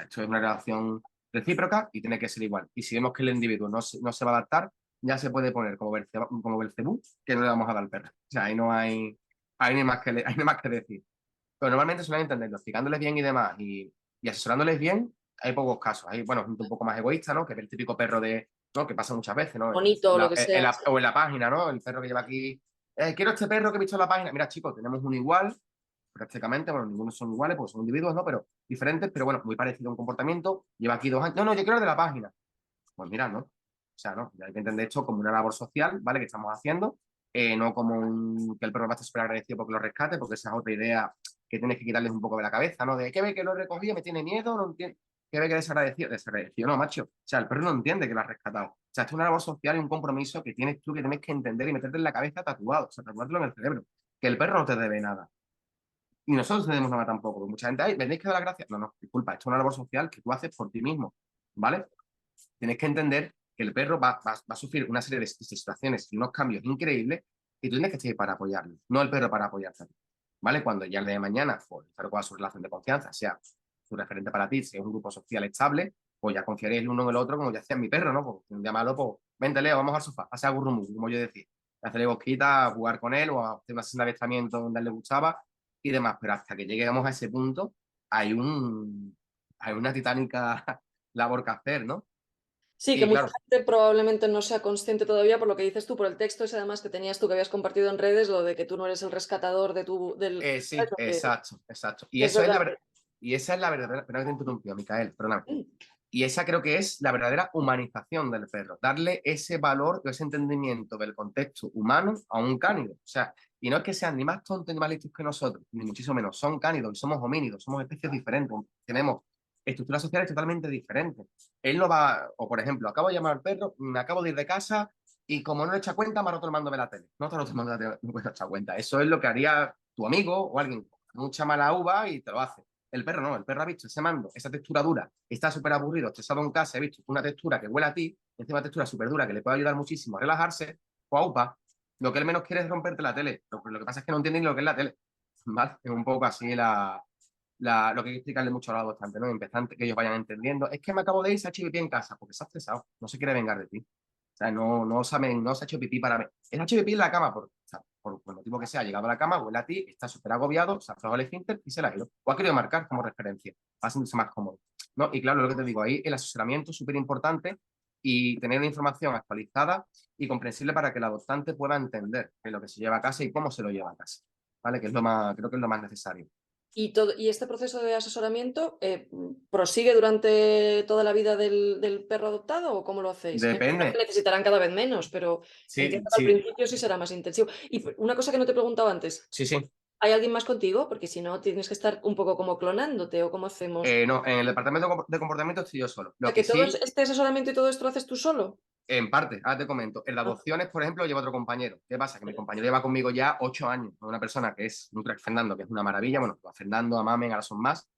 Esto es una relación recíproca y tiene que ser igual. Y si vemos que el individuo no se va a adaptar, ya se puede poner como Belcebú, que no le vamos a dar al perro. O sea, ahí no hay ni más hay ni más que decir. Pero normalmente suelen entenderlo, explicándoles bien y demás y asesorándoles bien, hay pocos casos. Hay, bueno, gente un poco más egoísta, ¿no? Que es el típico perro ¿no? Que pasa muchas veces, ¿no? Bonito, lo que sea. O en la página, ¿no? El perro que lleva aquí, quiero este perro que he visto en la página. Mira, chicos, tenemos uno igual, prácticamente, bueno, ninguno son iguales porque son individuos, ¿no? Pero diferentes, pero bueno, muy parecido a un comportamiento. Lleva aquí 2 años. No, no, yo quiero el de la página. Pues mira, ¿no? O sea, no, hay que entender esto como una labor social, ¿vale? Que estamos haciendo, no como que el perro va a estar súper agradecido porque lo rescate, porque esa es otra idea que tienes que quitarles un poco de la cabeza, ¿no? De que ve que lo he recogido, me tiene miedo, no entiende. Que ve que desagradecido, desagradecido, no, macho. O sea, el perro no entiende que lo has rescatado. O sea, esto es una labor social y un compromiso que tienes tú que tienes que entender y meterte en la cabeza tatuado, o sea, tatuártelo en el cerebro. Que el perro no te debe nada. Y nosotros no tenemos nada tampoco. Porque mucha gente, ay, ¿vendéis que dar las gracias? No, no, disculpa, esto es una labor social que tú haces por ti mismo, ¿vale? Tienes que entender que el perro va a sufrir una serie de situaciones y unos cambios increíbles y tú tienes que estar ahí para apoyarlo, no el perro para apoyarte a ti, ¿vale? Cuando ya el día de mañana, pues, el perro con su relación de confianza, sea su referente para ti, si es un grupo social estable, pues ya confiaréis el uno en el otro, como ya hacía mi perro, ¿no? Pues un día malo, pues, vente, Leo, vamos al sofá, hacer gurrumu, como yo decía, hacerle bosquita, jugar con él o hacer una sesión de avistamiento donde a él le gustaba y demás, pero hasta que lleguemos a ese punto, hay un, hay una titánica labor que hacer, ¿no? Sí, que Y mucha claro, gente probablemente no sea consciente todavía por lo que dices tú, por el texto ese además que tenías tú, que habías compartido en redes, lo de que tú no eres el rescatador de sí, ¿sabes? exacto, exacto. Y Es eso es verdad la que verdad. Y esa es la verdadera. Perdón que te he interrumpido, Micael, perdóname. mm, Y esa creo que es la verdadera humanización del perro. Darle ese valor o ese entendimiento del contexto humano a un cánido. O sea, y no es que sean ni más tontos ni más listos que nosotros, ni muchísimo menos. Son cánidos y somos homínidos, somos especies diferentes. Tenemos estructuras sociales totalmente diferentes. Él no va, o por ejemplo, acabo de llamar al perro, me acabo de ir de casa y como no le echa cuenta, me ha roto el mando de la tele. No te ha roto el mando de la tele, no me he echado cuenta. Eso es lo que haría tu amigo o alguien con mucha mala uva y te lo hace. El perro no, el perro ha visto ese mando, esa textura dura, está súper aburrido, estresado en casa, he visto una textura que huele a ti, encima una textura súper dura que le puede ayudar muchísimo a relajarse, pues aupa, lo que él menos quiere es romperte la tele. Lo que pasa es que no entiende ni lo que es la tele. ¿Vale? Es un poco así lo que hay que explicarle mucho a los adoptantes, ¿no? Empezar que ellos vayan entendiendo. Es que me acabo de ir, se ha hecho pipí en casa, porque se ha estresado, no se quiere vengar de ti. O sea, no saben, no se ha hecho pipí para mí. Se ha hecho pipí en la cama, o sea, por el motivo que sea, ha llegado a la cama, huele a ti, está súper agobiado, se ha aflojado el esfínter y se la ha ido. O ha querido marcar como referencia, para sentirse más cómodo. ¿No? Y claro, lo que te digo, ahí el asesoramiento es súper importante y tener una información actualizada y comprensible para que el adoptante pueda entender qué es lo que se lleva a casa y cómo se lo lleva a casa. ¿Vale? Que es lo más, creo que es lo más necesario. y este proceso de asesoramiento prosigue durante toda la vida del perro adoptado o cómo lo hacéis? Me imagino que Depende. necesitarán cada vez menos, pero entiendo Sí, que al sí, principio sí será más intensivo. Y una cosa que no te he preguntado antes, sí, sí. ¿hay alguien más contigo? Porque si no, tienes que estar un poco como clonándote o cómo hacemos. No, en el departamento de comportamiento estoy yo solo. O Lo sea, que que todo sí, este asesoramiento y todo esto lo haces tú solo. en parte, ahora te comento. En las Ah, adopciones, por ejemplo, lleva otro compañero. ¿Qué pasa? Que mi vale. compañero lleva conmigo ya 8 años. Una persona que es un crack Fernando, que es una maravilla. Bueno, a Fernando, a Mamen, ahora son más.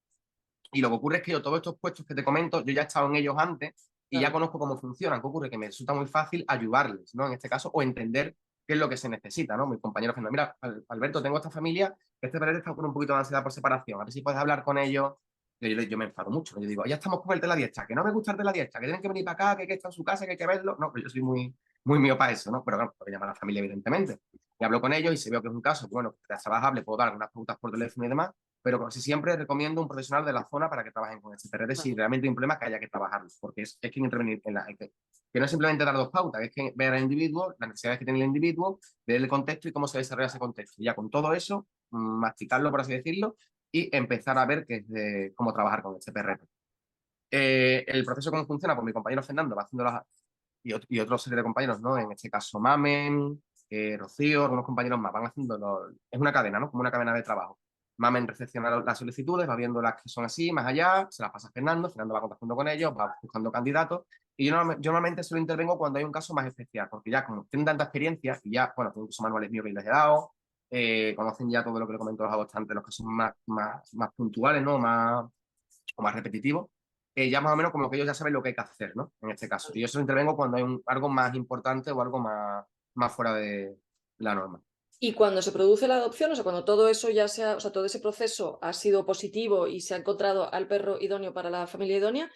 Y lo que ocurre es que yo, todos estos puestos que te comento, yo ya he estado en ellos antes y ya Claro. conozco cómo funcionan. ¿Qué ocurre? Que me resulta muy fácil ayudarles, ¿no? En este caso, o entender qué es lo que se necesita, ¿no? Mi compañero Fernando, mira, Alberto, tengo esta familia, que este perrete está con un poquito de ansiedad por separación, a ver si puedes hablar con ellos. Yo me enfado mucho, ¿no? Yo digo, ya estamos con el de la diestra, que no me gusta el de la diestra, que tienen que venir para acá, que hay que estar en su casa, que hay que verlo. No, pero yo soy muy mío para eso, ¿no? Pero claro, tengo que llamar a la familia, evidentemente. Y hablo con ellos y si veo que es un caso, bueno, que es trabajable, puedo dar algunas pautas por teléfono y demás, pero casi siempre recomiendo un profesional de la zona para que trabajen con este PRD si realmente hay un problema que haya que trabajarlo, porque es que intervenir en que no es simplemente dar dos pautas, es que ver al individuo, las necesidades que tiene el individuo, ver el contexto y cómo se desarrolla ese contexto. Y ya con todo eso, masticarlo, por así decirlo, y empezar a ver cómo trabajar con este PRD. El proceso cómo funciona, pues mi compañero Fernando va haciendo y otros serie de compañeros, ¿no? En este caso Mamen, Rocío, algunos compañeros más, van haciendo es una cadena, ¿no? Como una cadena de trabajo. Mamen recepciona las solicitudes, va viendo las que son así, más allá, se las pasa a Fernando, Fernando va contactando con ellos, va buscando candidatos, y yo normalmente solo intervengo cuando hay un caso más especial, porque ya como tienen tanta experiencia, y ya, bueno, tengo incluso manuales míos que les he dado, conocen ya todo lo que le comento a los adoptantes, los casos más puntuales, ¿no? O más repetitivos, ya más o menos como que ellos ya saben lo que hay que hacer, ¿no? En este caso. Y yo solo intervengo cuando hay algo más importante o algo más fuera de la norma. Y cuando se produce la adopción, o sea, cuando todo eso ya sea, o sea, todo ese proceso ha sido positivo y se ha encontrado al perro idóneo para la familia idónea,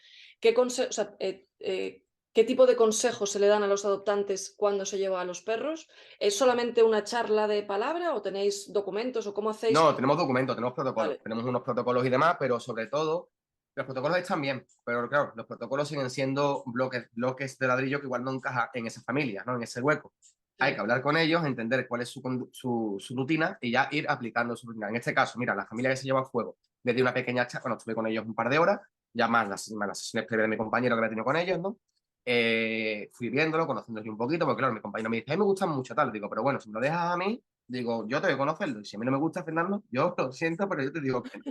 o sea, ¿qué tipo de consejos se le dan a los adoptantes cuando se lleva a los perros? ¿Es solamente una charla de palabra o tenéis documentos o cómo hacéis? No, tenemos documentos, tenemos protocolos, Vale, tenemos unos protocolos y demás, pero sobre todo, los protocolos están bien, pero claro, los protocolos siguen siendo bloques de ladrillo que igual no encajan en esa familia, ¿no? En ese hueco. Hay que sí, hablar con ellos, entender cuál es su rutina y ya ir aplicando su rutina. En este caso, mira, la familia que se lleva a fuego, desde una pequeña charla, bueno, estuve con ellos un par de horas, ya más las sesiones previas de mi compañero que había tenido con ellos, ¿no? Fui viéndolo, conociéndolo un poquito, porque claro, mi compañero me dice, a mí me gustan mucho tal, digo, pero bueno, si me lo dejas a mí, digo, yo tengo que conocerlo, y si a mí no me gusta Fernando, yo lo siento, pero yo te digo que no.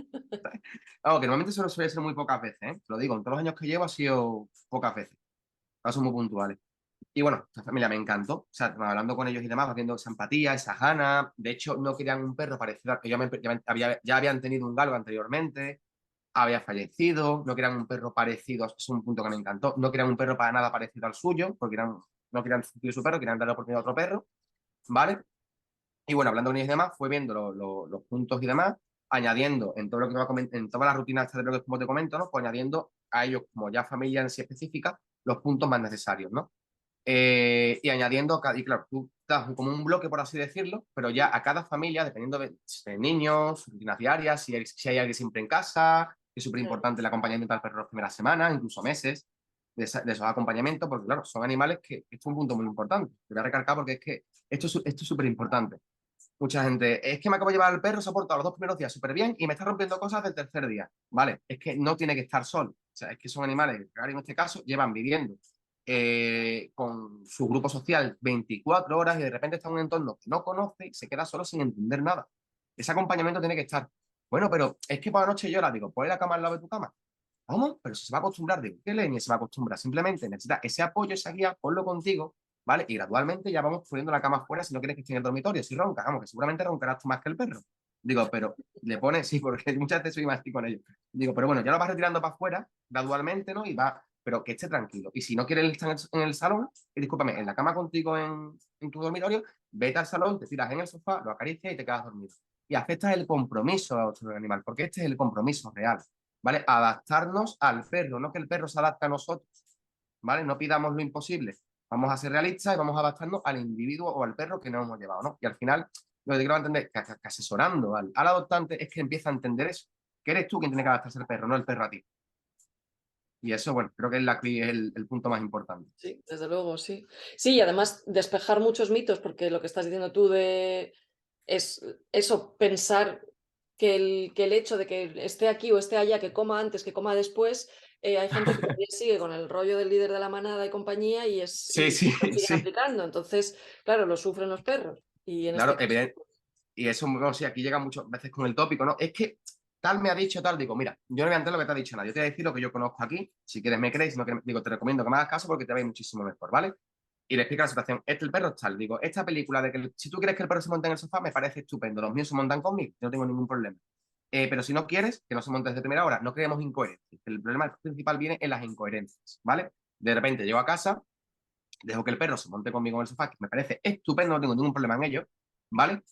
Algo que normalmente solo suele ser muy pocas veces, ¿eh? Te lo digo, en todos los años que llevo ha sido pocas veces, casos muy puntuales. Y bueno, esta familia me encantó. O sea, hablando con ellos y demás, viendo esa empatía, esa gana. De hecho, no querían un perro parecido al que ya habían tenido un galgo anteriormente, había fallecido, no querían un perro parecido, es un punto que me encantó. No querían un perro para nada parecido al suyo, porque no querían sustituir su perro, querían darle la oportunidad a otro perro, ¿vale? Y bueno, hablando con ellos y demás, fue viendo los puntos y demás, añadiendo en todo lo que va en todas las rutinas de lo que como te comento, ¿no? Pues añadiendo a ellos, como ya familia en sí específica, los puntos más necesarios, ¿no? Y añadiendo, y claro, tú das como un bloque, por así decirlo, pero ya a cada familia, dependiendo de niños, rutinas diarias, si hay alguien siempre en casa, es súper Claro. importante el acompañamiento al perro las primeras semanas, incluso meses, de esos acompañamientos, porque claro, son animales que, esto es un punto muy importante, te voy a recalcar porque es que esto es súper importante. Mucha gente, es que me acabo de llevar al perro, se ha portado los 2 primeros días súper bien y me está rompiendo cosas del tercer día. Vale, es que no tiene que estar solo. O sea, es que son animales que en este caso llevan viviendo con su grupo social 24 horas y de repente está en un entorno que no conoce y se queda solo sin entender nada. Ese acompañamiento tiene que estar. Bueno, pero es que por la noche llora, digo, pon la cama al lado de tu cama. ¿Cómo? Pero si se va a acostumbrar, digo, ¿qué leña se va a acostumbrar? Simplemente necesita ese apoyo, esa guía, ponlo contigo, ¿vale? Y gradualmente ya vamos poniendo la cama afuera si no quieres que esté en el dormitorio. Si ronca, vamos, que seguramente roncarás tú más que el perro. Digo, pero le pones, sí, porque muchas veces soy más así con ellos. Digo, pero bueno, ya lo vas retirando para afuera, gradualmente, ¿no? Y va, pero que esté tranquilo. Y si no quieres estar en el salón, y discúlpame, en la cama contigo en tu dormitorio, vete al salón, te tiras en el sofá, lo acaricias y te quedas dormido. Y aceptas el compromiso a otro animal, porque este es el compromiso real. ¿Vale? Adaptarnos al perro, no que el perro se adapte a nosotros, ¿vale? No pidamos lo imposible. Vamos a ser realistas y vamos a adaptarnos al individuo o al perro que nos hemos llevado, ¿no? Y al final, lo que quiero entender, que asesorando al adoptante es que empieza a entender eso, que eres tú quien tiene que adaptarse al perro, no el perro a ti. Y eso, bueno, creo que es el punto más importante. Sí, desde luego, sí. Sí, y además despejar muchos mitos, porque lo que estás diciendo tú de es eso, pensar que el hecho de que esté aquí o esté allá, que coma antes, que coma después, hay gente que todavía sigue con el rollo del líder de la manada y compañía Sí, y sí, lo siguen sí. aplicando. Entonces, claro, lo sufren los perros. Y en este Claro, caso, y eso, no sé, aquí llega muchas veces con el tópico, ¿no? Es que tal me ha dicho tal, digo, mira, yo no voy a entender lo que te ha dicho nadie, yo te voy a decir lo que yo conozco aquí, si quieres me crees, si no quieres, digo, te recomiendo que me hagas caso porque te va a ir muchísimo mejor, ¿vale? Y le explica la situación, el perro es tal, digo, esta película de que si tú quieres que el perro se monte en el sofá, me parece estupendo, los míos se montan conmigo, yo no tengo ningún problema. Pero si no quieres, que no se monte desde primera hora, no creemos incoherencias. El problema principal viene en las incoherencias, ¿vale? De repente llego a casa, dejo que el perro se monte conmigo en el sofá, que me parece estupendo, no tengo ningún problema en ello, ¿vale?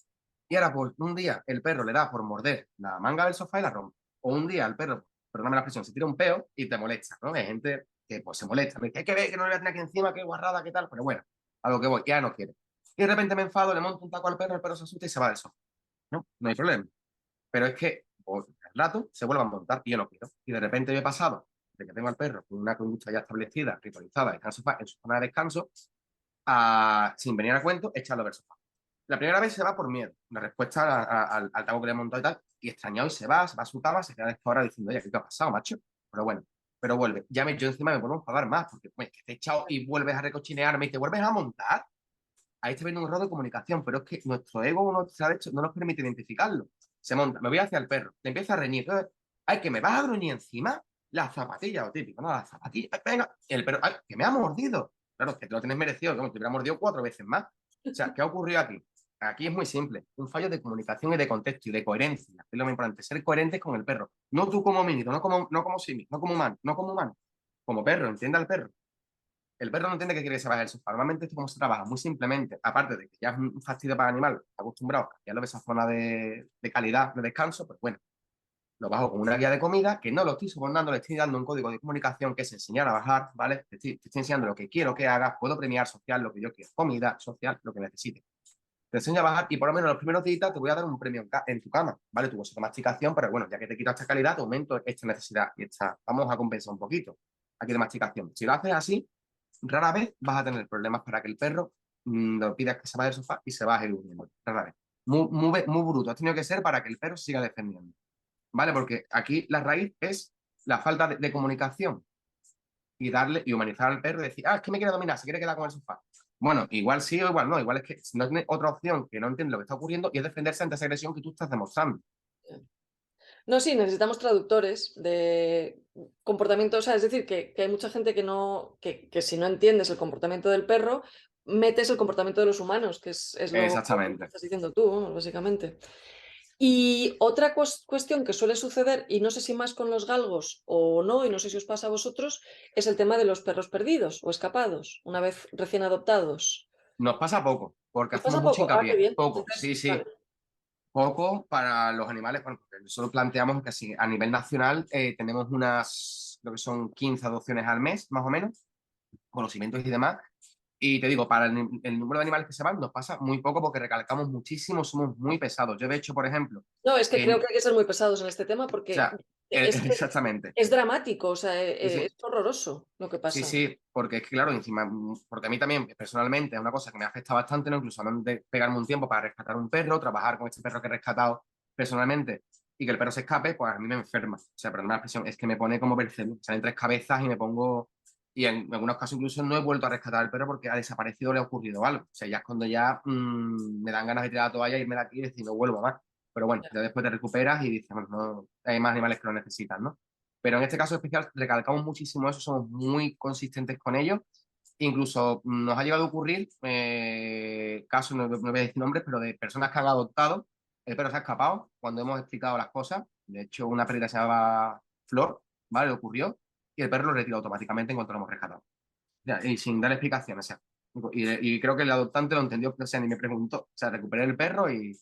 Y ahora, pues, un día el perro le da por morder la manga del sofá y la rompe. O un día el perro, perdóname la expresión, se tira un peo y te molesta, ¿no? Hay gente que pues se molesta. Me dice, hay que ver que no le voy a tener aquí encima, qué guarrada, qué tal. Pero bueno, a lo que voy, ya no quiere. Y de repente me enfado, le monto un taco al perro, el perro se asusta y se va del sofá. No, no hay problema. Pero es que pues, al rato se vuelve a montar y yo no quiero. Y de repente me he pasado de que tengo al perro con una conducta ya establecida, ritualizada, en su zona de descanso, sin venir a cuento, echarlo del sofá. La primera vez se va por miedo, la respuesta al taco que le he montado y tal, y extrañado y se va a su cama, se queda de esta hora diciendo, oye, ¿qué te ha pasado, macho? Pero bueno, pero vuelve. Yo encima me vuelvo a enfadar más, porque pues, que te he echado y vuelves a recochinearme y te vuelves a montar. Ahí está viendo un error de comunicación, pero es que nuestro ego, nuestra hecho, no nos permite identificarlo. Se monta, me voy hacia el perro, le empieza a reñir. Entonces, ay, que me vas a gruñir encima, la zapatilla, lo típico, ¿no? La zapatilla, ay, venga, el perro, ay, que me ha mordido. Claro, que te lo tienes merecido, como te hubiera mordido 4 veces más. O sea, ¿qué ha ocurrido aquí? Aquí es muy simple, un fallo de comunicación y de contexto y de coherencia. Es lo más importante, ser coherentes con el perro. No tú como mínimo, no como simi, no como humano, no como humano, como perro, entienda al perro. El perro no entiende que quiere que se baje del sofá. Normalmente esto como se trabaja muy simplemente, aparte de que ya es un fastidio para el animal, está acostumbrado a lo de esa zona de calidad, de descanso, pues bueno, lo bajo con una guía de comida, que no lo estoy sobornando, le estoy dando un código de comunicación que es enseñar a bajar, ¿vale? Te estoy enseñando lo que quiero que hagas, puedo premiar social, lo que yo quiero, comida, social, lo que necesites. Te enseño a bajar y por lo menos los primeros días te voy a dar un premio en tu cama, ¿vale? Tu bolsa de masticación, pero bueno, ya que te quito esta calidad, te aumento esta necesidad y vamos a compensar un poquito aquí de masticación. Si lo haces así, rara vez vas a tener problemas para que el perro lo pidas que se vaya del sofá y se baje durmiendo. Rara vez. Muy bruto. Ha tenido que ser para que el perro siga defendiendo. ¿Vale? Porque aquí la raíz es la falta de comunicación y darle y humanizar al perro y decir, es que me quiere dominar, se quiere quedar con el sofá. Bueno, igual sí o igual no. Igual es que si no tiene otra opción que no entiende lo que está ocurriendo y es defenderse ante esa agresión que tú estás demostrando. No, sí, necesitamos traductores de comportamiento, o sea, es decir, que hay mucha gente que no, que si no entiendes el comportamiento del perro, metes el comportamiento de los humanos, que es lo que Exactamente. estás diciendo tú, vamos, básicamente. Y otra cuestión que suele suceder, y no sé si más con los galgos o no, y no sé si os pasa a vosotros, es el tema de los perros perdidos o escapados, una vez recién adoptados. Nos pasa poco, porque ¿Os hacemos pasa mucho poco? Ah, qué hincapié. bien. Poco, sí, Entonces, vale. sí. Poco para los animales. Bueno, porque solo planteamos que sí, a nivel nacional tenemos unas, creo que son 15 adopciones al mes, más o menos, conocimientos y demás. Y te digo, para el número de animales que se van, nos pasa muy poco porque recalcamos muchísimo, somos muy pesados. Yo, de hecho, por ejemplo, No, es que creo en, que hay que ser muy pesados en este tema o porque sea, es que exactamente. es dramático, o sea, Sí, sí. es horroroso lo que Sí, pasa. sí, porque es que, claro, encima, porque a mí también, personalmente, es una cosa que me afecta bastante, ¿no? Incluso a de pegarme un tiempo para rescatar un perro, trabajar con este perro que he rescatado personalmente y que el perro se escape, pues a mí me enferma. O sea, perdón la expresión, es que me pone como Belcebú. Salen tres cabezas y me pongo. Y en algunos casos incluso no he vuelto a rescatar al perro porque ha desaparecido o le ha ocurrido algo. O sea, ya es cuando ya me dan ganas de tirar la toalla, irme de aquí y decir, no vuelvo más. Pero bueno, ya después te recuperas y dices, bueno, no, hay más animales que lo necesitan, ¿no? Pero en este caso especial recalcamos muchísimo eso, somos muy consistentes con ello. Incluso nos ha llegado a ocurrir casos, no voy a decir nombres, pero de personas que han adoptado, el perro se ha escapado cuando hemos explicado las cosas. De hecho, una perrita se llamaba Flor, ¿vale? Le ocurrió y el perro lo retiró automáticamente en cuanto lo hemos rescatado. Ya, y sin dar explicaciones. O sea, y creo que el adoptante lo entendió, o sea, ni me preguntó. O sea, recuperé el perro y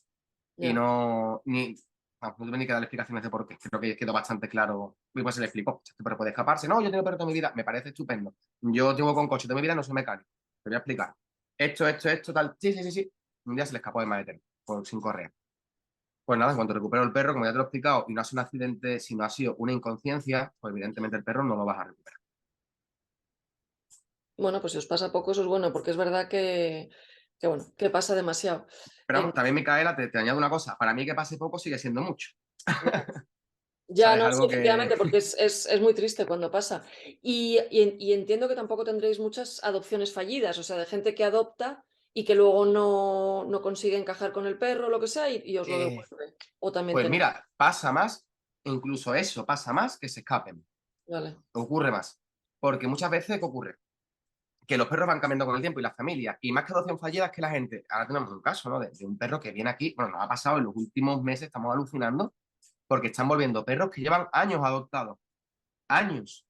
Ya, no, no tuve ni que dar explicaciones de por qué. Creo que quedó bastante claro. Y pues se le explicó, este perro puede escaparse. No, yo tengo perro toda mi vida, me parece estupendo. Yo tengo con coche toda mi vida, no soy mecánico. Te voy a explicar. Esto, tal. Sí, sí, sí, sí. Un día se le escapó de maletero, sin correa. Pues nada, en cuanto recupero el perro, como ya te lo he explicado, y no ha sido un accidente, sino ha sido una inconsciencia, pues evidentemente el perro no lo vas a recuperar. bueno, pues si os pasa poco, eso es bueno, porque es verdad que bueno, que pasa demasiado. Pero En- vamos, también, Micaela, te añado una cosa. Para mí que pase poco sigue siendo mucho. Ya ¿Sabes? no, sí, Algo que... efectivamente, porque es muy triste cuando pasa. Y entiendo que tampoco tendréis muchas adopciones fallidas, o sea, de gente que adopta y que luego no consigue encajar con el perro o lo que sea y os lo eh, devuelve. O también pues tenéis. mira, pasa más, incluso eso pasa más que se escapen. Vale. Ocurre más. Porque muchas veces, ¿qué ocurre? Que los perros van cambiando con el tiempo y las familias. Y más que adopción fallida es que la gente, ahora tenemos un caso, ¿no? De un perro que viene aquí, bueno, nos ha pasado en los últimos meses, estamos alucinando, porque están volviendo perros que llevan años adoptados. Años.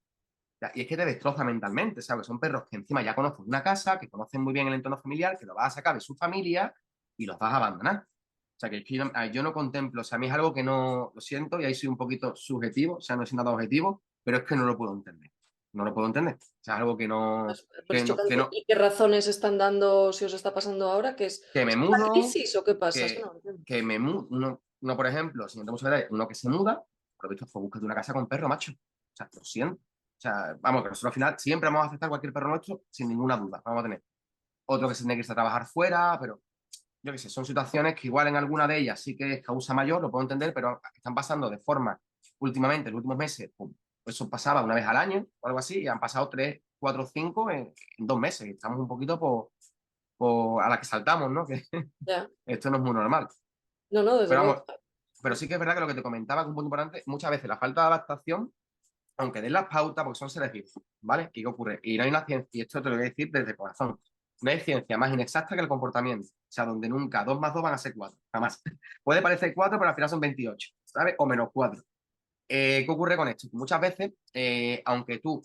Ya, y es que te destroza mentalmente, ¿sabes? Son perros que encima ya conocen una casa, que conocen muy bien el entorno familiar, que lo vas a sacar de su familia y los vas a abandonar. O sea, que, es que yo no contemplo, o sea, a mí es algo que no, lo siento, y ahí soy un poquito subjetivo, o sea, no soy nada objetivo, pero es que no lo puedo entender. No lo puedo entender. O sea, es algo que no, Pero que es no, que chocante. no, ¿Y qué razones están dando si os está pasando ahora? ¿Que que me es una mudo, crisis o qué pasa? Es que que, no lo entiendo. que me mudo, uno, por ejemplo, si no tenemos edad, uno que se muda, por lo visto, pues búscate una casa con perro, macho. O sea, lo siento. O sea, vamos, que nosotros al final siempre vamos a aceptar cualquier perro nuestro sin ninguna duda. Vamos a tener otro que se tiene que irse a trabajar fuera, pero yo qué sé, son situaciones que igual en alguna de ellas sí que es causa mayor, lo puedo entender, pero están pasando de forma, últimamente, en los últimos meses, pum, eso pasaba una vez al año o algo así, y han pasado 3, 4, 5 en 2 meses. Y estamos un poquito a la que saltamos, ¿no? Que Ya. esto no es muy normal. No, no, desde Pero luego. vamos, pero sí que es verdad que lo que te comentaba, que es un punto importante, muchas veces la falta de adaptación, aunque den las pautas, porque son seres vivos, ¿vale? ¿Y qué ocurre? Y no hay una ciencia, y esto te lo voy a decir desde el corazón, no hay ciencia más inexacta que el comportamiento. O sea, donde nunca 2 más 2 van a ser 4, jamás. Puede parecer 4, pero al final son 28, ¿sabes? O -4. ¿Qué ocurre con esto? Muchas veces, aunque tú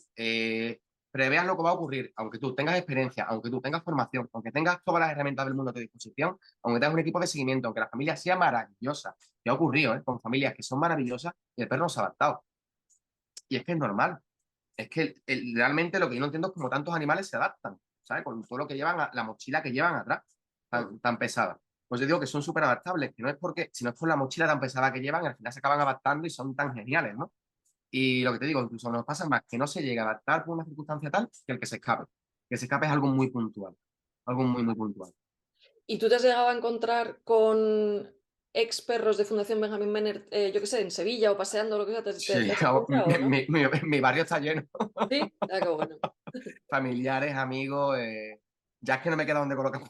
preveas lo que va a ocurrir, aunque tú tengas experiencia, aunque tú tengas formación, aunque tengas todas las herramientas del mundo a tu disposición, aunque tengas un equipo de seguimiento, aunque la familia sea maravillosa, que ha ocurrido, con familias que son maravillosas y el perro no se ha adaptado. Y es que es normal. Es que realmente lo que yo no entiendo es cómo tantos animales se adaptan, ¿sabes? Con todo lo que llevan, la mochila que llevan atrás, tan pesada. Pues yo digo que son súper adaptables, que no es porque, sino es por la mochila tan pesada que llevan, al final se acaban adaptando y son tan geniales, ¿no? Y lo que te digo, incluso nos pasa más que no se llega a adaptar por una circunstancia tal que el que se escape. Que se escape es algo muy puntual, algo muy, muy puntual. ¿Y tú te has llegado a encontrar con ex perros de Fundación Benjamín Menert, yo qué sé, en Sevilla o paseando o lo que sea? ¿Te Sí, has encontrado, no? mi barrio está lleno. Sí, ah, qué bueno. Familiares, amigos, ya es que no me queda donde colocar,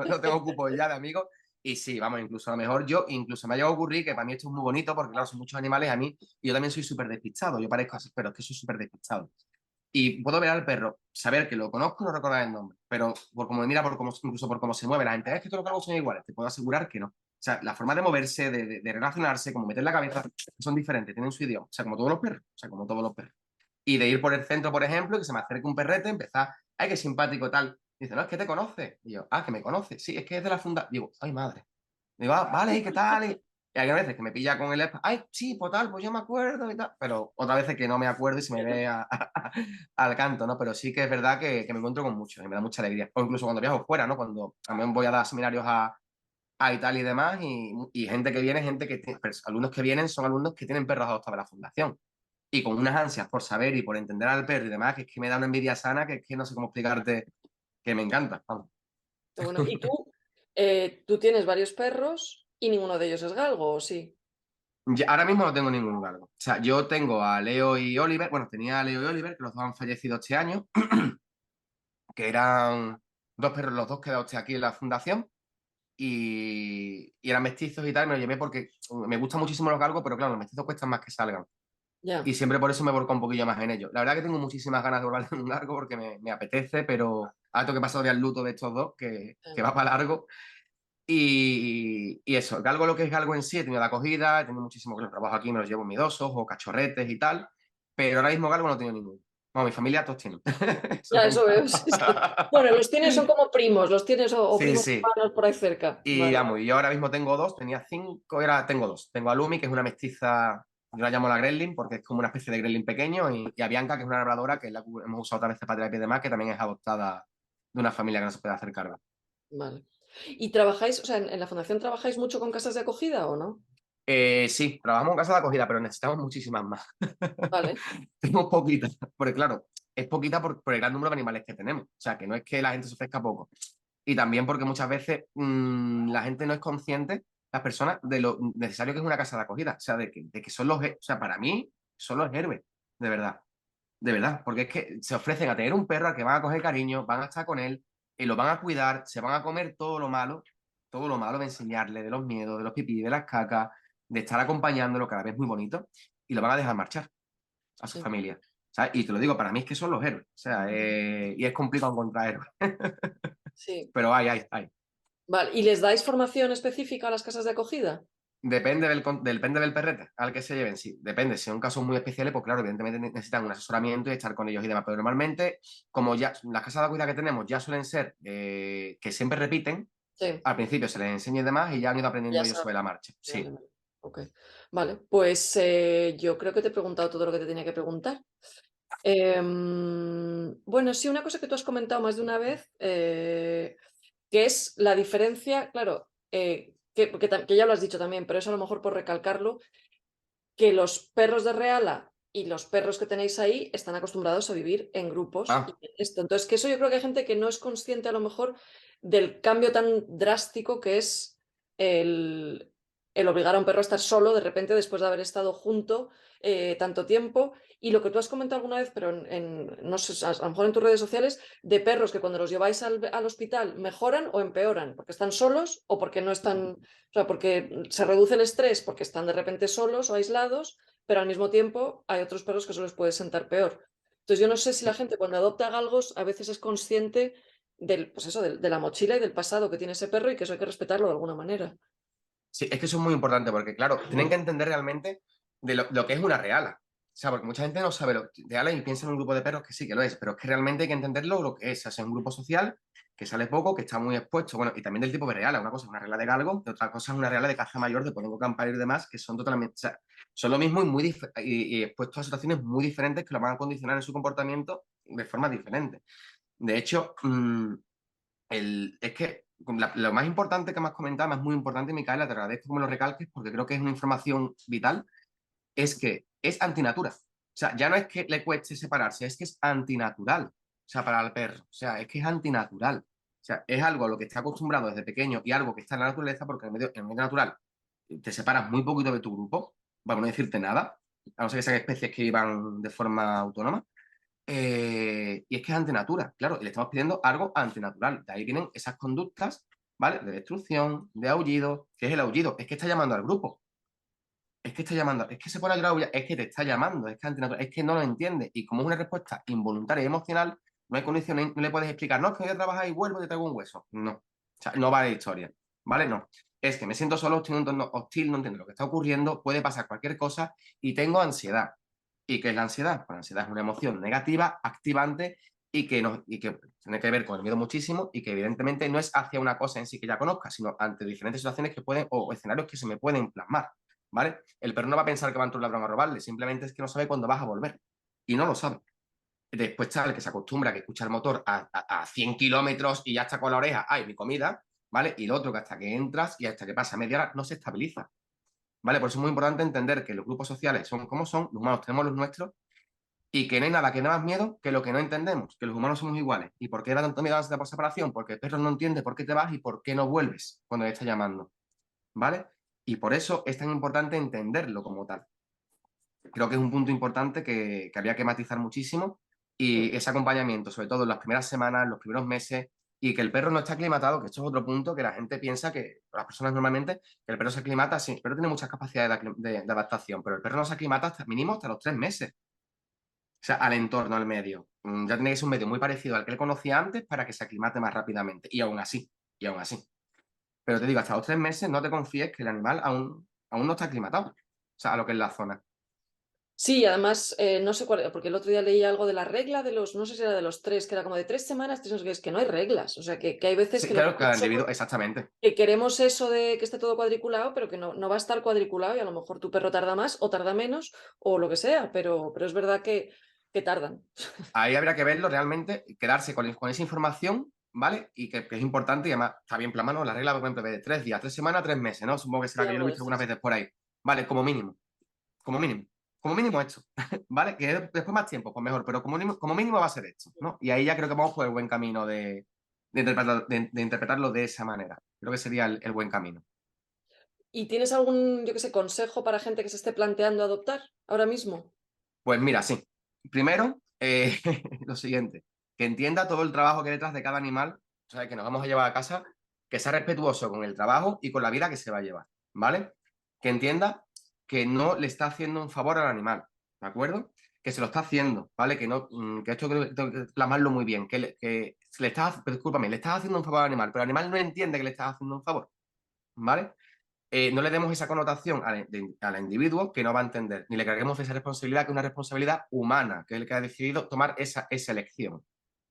no tengo cupo ya de amigos, Y sí, vamos, incluso a lo mejor yo, incluso me ha llegado a ocurrir que para mí esto es muy bonito porque, claro, son muchos animales a mí y yo también soy súper despistado. Yo parezco así, pero es que soy súper despistado. Y puedo ver al perro, saber que lo conozco, no recordar el nombre, pero por cómo me mira, por cómo, incluso por cómo se mueve, la gente es que todos los calvos son iguales, te puedo asegurar que no. O sea, la forma de moverse, de relacionarse, como meter la cabeza, son diferentes, tienen su idioma. O sea, como todos los perros, o sea, como todos los perros. Y de ir por el centro, por ejemplo, y que se me acerque un perrete, empezar, ay, qué simpático, tal. Dice, no, es que te conoce. Y yo, que me conoce. Sí, es que es de la funda. Digo, ay, madre. Digo, vale, ¿y qué tal? Y hay veces que me pilla con el ay, sí, pues tal, pues yo me acuerdo y tal. Pero otras veces que no me acuerdo y se me ve al canto, ¿no? Pero sí que es verdad que me encuentro con muchos y me da mucha alegría. O incluso cuando viajo fuera, ¿no? Cuando también voy a dar seminarios a Italia y demás, y gente que viene, gente que tiene, alumnos que vienen son alumnos que tienen perros adoptados de la fundación. Y con unas ansias por saber y por entender al perro y demás, que es que me da una envidia sana, que es que no sé cómo explicarte, que me encanta. Vamos. Bueno, y tú tienes varios perros y ninguno de ellos es galgo, ¿o sí? Ahora mismo no tengo ningún galgo. O sea, yo tengo a Leo y Oliver, bueno, tenía a Leo y Oliver, que los dos han fallecido este año, que eran dos perros, los dos quedados aquí en la fundación, y eran mestizos y tal, me los llevé porque me gustan muchísimo los galgos, pero claro, los mestizos cuestan más que salgan. Y Ya. siempre por eso me volco un poquillo más en ellos. La verdad que tengo muchísimas ganas de volver en un galgo porque me apetece, pero ahora tengo que pasar ya el luto de estos dos, que va para largo. Y eso, galgo lo que es galgo en sí, he tenido la acogida, he tenido muchísimo que lo trabajo aquí, me los llevo midosos o cachorretes y tal, pero ahora mismo galgo no tengo ninguno. Bueno, mi familia todos tienen. Ya, Son- eso veo, sí, sí. Bueno, los tienes son como primos, los tienes o Sí, primos sí. hermanos por ahí cerca. Y Vale, vamos, y yo ahora mismo tengo dos, tenía cinco, tengo dos. Tengo a Lumi, que es una mestiza, yo la llamo la Gremlin, porque es como una especie de Gremlin pequeño, y a Bianca, que es una labradora, que es la que hemos usado otra vez para terapia y demás, que también es adoptada de una familia que no se puede hacer cargo. vale. ¿Y trabajáis, o sea, en la fundación trabajáis mucho con casas de acogida o no? Sí, trabajamos en casa de acogida, pero necesitamos muchísimas más. Vale. Tenemos poquitas, porque claro, es poquita por el gran número de animales que tenemos. O sea, que no es que la gente se ofrezca poco. Y también porque muchas veces la gente no es consciente, las personas, de lo necesario que es una casa de acogida. O sea, de que son o sea, para mí son los héroes, de verdad. De verdad, porque es que se ofrecen a tener un perro al que van a coger cariño, van a estar con él, y lo van a cuidar, se van a comer todo lo malo de enseñarle, de los miedos, de los pipí, de las cacas, de estar acompañándolo cada vez muy bonito, y lo van a dejar marchar a su Sí, familia. ¿Sabes? Y te lo digo, para mí es que son los héroes. O sea, y es complicado encontrar héroes. sí. Pero hay. Vale. ¿Y les dais formación específica a las casas de acogida? Depende del perrete al que se lleven, sí. Depende. Si son casos muy especiales, pues claro, evidentemente necesitan un asesoramiento y estar con ellos y demás. Pero normalmente, como ya las casas de acogida que tenemos ya suelen ser que siempre repiten, Sí, al principio se les enseña y demás y ya han ido aprendiendo ya ellos sobre sabes. la marcha. Vale, Sí. vale. Ok. Vale, pues yo creo que te he preguntado todo lo que te tenía que preguntar. Bueno, sí, una cosa que tú has comentado más de una vez, que es la diferencia, claro, que ya lo has dicho también, pero es a lo mejor por recalcarlo, que los perros de Reala y los perros que tenéis ahí están acostumbrados a vivir en grupos y Ah, en esto. Entonces, que eso yo creo que hay gente que no es consciente a lo mejor del cambio tan drástico que es el obligar a un perro a estar solo de repente después de haber estado junto tanto tiempo. Y lo que tú has comentado alguna vez, pero no sé, a lo mejor en tus redes sociales, de perros que cuando los lleváis al hospital mejoran o empeoran, porque están solos o porque no están, o sea, porque se reduce el estrés porque están de repente solos o aislados, pero al mismo tiempo hay otros perros que eso les puede sentar peor. Entonces yo no sé si la gente cuando adopta galgos a veces es consciente pues eso, de la mochila y del pasado que tiene ese perro y que eso hay que respetarlo de alguna manera. sí, es que eso es muy importante porque, claro, tienen que entender realmente de lo que es una reala. O sea, porque mucha gente no sabe lo de ala y piensa en un grupo de perros que sí que lo es, pero es que realmente hay que entenderlo lo que es. O sea, es un grupo social que sale poco, que está muy expuesto. Bueno, y también del tipo de reala. Una cosa es una regla de galgo, y otra cosa es una regla de caza mayor, de poner campar y demás, que son totalmente. O sea, son lo mismo y y expuestos a situaciones muy diferentes que lo van a condicionar en su comportamiento de forma diferente. De hecho, es que lo más importante que me has comentado, más muy importante, Micaela, te agradezco que me lo recalques porque creo que es una información vital, es que es antinatura. O sea, ya no es que le cueste separarse, es que es antinatural. O sea, para el perro. O sea, es que es antinatural. O sea, es algo a lo que está acostumbrado desde pequeño y algo que está en la naturaleza porque en el medio natural te separas muy poquito de tu grupo, para no decirte nada, a no ser que sean especies que vivan de forma autónoma. Y es que es antinatura, claro, y le estamos pidiendo algo antinatural. De ahí vienen esas conductas, ¿vale? De destrucción, de aullido. ¿Qué es el aullido? Es que está llamando al grupo. Es que está llamando, es que se pone a llorar, es que te está llamando, es que, es que no lo entiende. Y como es una respuesta involuntaria y emocional, no hay condiciones, no le puedes explicar, no, es que voy a trabajar y vuelvo y te traigo un hueso. No. O sea, no vale la historia. ¿Vale? No. Es que me siento solo, estoy en un entorno hostil, no entiendo lo que está ocurriendo, puede pasar cualquier cosa y tengo ansiedad. ¿Y qué es la ansiedad? Pues la ansiedad es una emoción negativa, activante y que tiene que ver con el miedo muchísimo y que evidentemente no es hacia una cosa en sí que ya conozca, sino ante diferentes situaciones que pueden o escenarios que se me pueden plasmar. ¿Vale? El perro no va a pensar que va a entrar un ladrón a robarle, simplemente es que no sabe cuándo vas a volver. Y no lo sabe. Después está el que se acostumbra a que escucha el motor a 100 kilómetros y ya está con la oreja, ¡ay, mi comida! ¿Vale? Y el otro que hasta que entras y hasta que pasa media hora no se estabiliza. ¿Vale? Por eso es muy importante entender que los grupos sociales son como son, los humanos tenemos los nuestros y que no hay nada que dé más miedo que lo que no entendemos, que los humanos somos iguales. ¿Y por qué da tanto miedo a la ansiedad por separación? Porque el perro no entiende por qué te vas y por qué no vuelves cuando le está llamando. ¿Vale? Y por eso es tan importante entenderlo como tal. Creo que es un punto importante que había que matizar muchísimo y ese acompañamiento, sobre todo en las primeras semanas, los primeros meses, y que el perro no está aclimatado, que esto es otro punto que la gente piensa que, las personas normalmente, que el perro se aclimata, sí, el perro tiene muchas capacidades de adaptación, pero el perro no se aclimata hasta mínimo hasta los 3 meses, o sea, al entorno, al medio. Ya tiene que ser un medio muy parecido al que él conocía antes para que se aclimate más rápidamente, y aún así. Pero te digo, hasta los 3 meses no te confíes que el animal aún no está aclimatado, o sea, a lo que es la zona. Sí, además, no sé cuál, porque el otro día leí algo de la regla de los, no sé si era de los tres, que era como de 3 semanas, tres, no sé qué, es que no hay reglas. O sea, que hay veces Sí, que lo que claro, cada hacemos somos individuo, exactamente. que queremos eso de que esté todo cuadriculado, pero que no va a estar cuadriculado y a lo mejor tu perro tarda más o tarda menos o lo que sea, pero es verdad que tardan. Ahí habría que verlo realmente, quedarse con esa información, ¿vale? Y que es importante y además está bien plasmado, ¿no? La regla, por ejemplo, de 3 días, 3 semanas, 3 meses, ¿no? Supongo que Sí, será que yo lo algo he de visto eso, algunas sí. veces por ahí. Vale, como mínimo, como mínimo esto, ¿vale? Que después más tiempo, pues mejor, pero como mínimo va a ser esto, ¿no? Y ahí ya creo que vamos por el buen camino de interpretarlo de esa manera. Creo que sería el buen camino. ¿Y tienes algún, yo qué sé, consejo para gente que se esté planteando adoptar ahora mismo? Pues mira, sí. Primero, lo siguiente, que entienda todo el trabajo que hay detrás de cada animal, o sea, que nos vamos a llevar a casa, que sea respetuoso con el trabajo y con la vida que se va a llevar, ¿vale? Que entienda que no le está haciendo un favor al animal, ¿de acuerdo? Que se lo está haciendo, ¿vale? Que no, que esto tengo que plasmarlo muy bien, que le estás, discúlpame, le estás haciendo un favor al animal, pero el animal no entiende que le estás haciendo un favor, ¿vale? No le demos esa connotación al individuo que no va a entender, ni le carguemos esa responsabilidad, que es una responsabilidad humana, que es el que ha decidido tomar esa elección.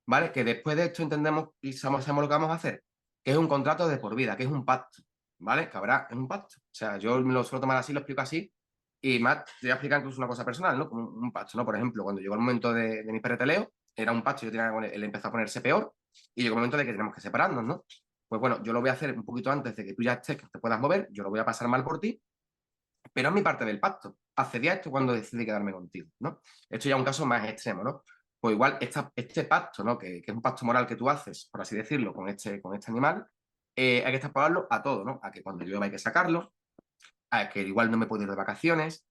¿Vale? Que después de esto entendemos y sabemos lo que vamos a hacer, que es un contrato de por vida, que es un pacto, ¿vale? Que habrá, es un pacto. O sea, yo me lo suelo tomar así, lo explico así, y más, te voy a explicar incluso una cosa personal, ¿no? Como un pacto, ¿no? Por ejemplo, cuando llegó el momento de mi perreteleo, era un pacto, yo tenía que él empezó a ponerse peor, y llegó el momento de que tenemos que separarnos, ¿no? Pues bueno, yo lo voy a hacer un poquito antes de que tú ya estés, que te puedas mover, yo lo voy a pasar mal por ti, pero es mi parte del pacto. Accedí a esto cuando decidí quedarme contigo, ¿no? Esto ya es un caso más extremo, ¿no? Pues igual este pacto, ¿no? Que es un pacto moral que tú haces, por así decirlo, con este animal, hay que extrapolarlo a todo, ¿no? A que cuando llueva hay que sacarlo, a que igual no me puedo ir de vacaciones,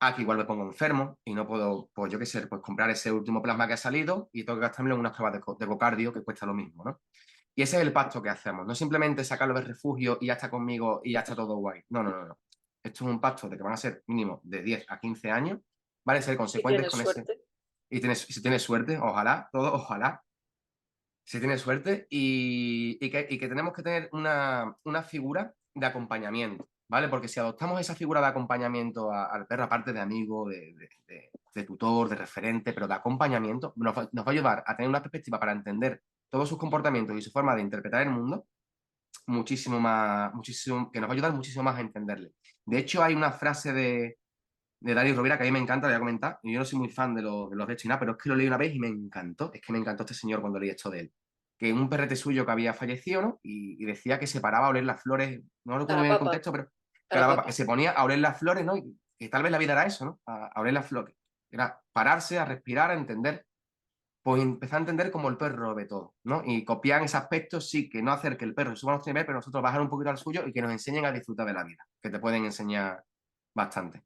a que igual me pongo enfermo y no puedo, pues yo qué sé, pues comprar ese último plasma que ha salido y tengo que gastármelo en unas pruebas de ecocardio que cuesta lo mismo, ¿no? Y ese es el pacto que hacemos, no simplemente sacarlo del refugio y ya está conmigo y ya está todo guay. No, no, no, no. Esto es un pacto de que van a ser mínimo de 10 a 15 años, ¿vale? Ser Si consecuentes tienes con ese. suerte. Si tienes suerte, ojalá, todo, ojalá, si tienes suerte, y que tenemos que tener una figura de acompañamiento, ¿vale? Porque si adoptamos esa figura de acompañamiento al perro, aparte de amigo, de tutor, de referente, pero de acompañamiento, nos va a ayudar a tener una perspectiva para entender todos sus comportamientos y su forma de interpretar el mundo muchísimo más, muchísimo, que nos va a ayudar muchísimo más a entenderle. De hecho, hay una frase de Dani Rovira que a mí me encanta, la voy a comentar, y yo no soy muy fan de los de China, pero es que lo leí una vez y me encantó, es que me encantó este señor cuando leí esto de él, que un perrete suyo que había fallecido, ¿no? Y decía que se paraba a oler las flores, no recuerdo bien el Carapapa, contexto, pero que carapapa. se ponía a oler las flores, ¿no? Y que tal vez la vida era eso, ¿no? A oler las flores. Era pararse, a respirar, a entender, pues empezar a entender cómo el perro ve todo, ¿no? Y copiar en ese aspecto, sí, que no hacer que el perro suba a nuestro nivel, pero nosotros bajar un poquito al suyo y que nos enseñen a disfrutar de la vida, que te pueden enseñar bastante.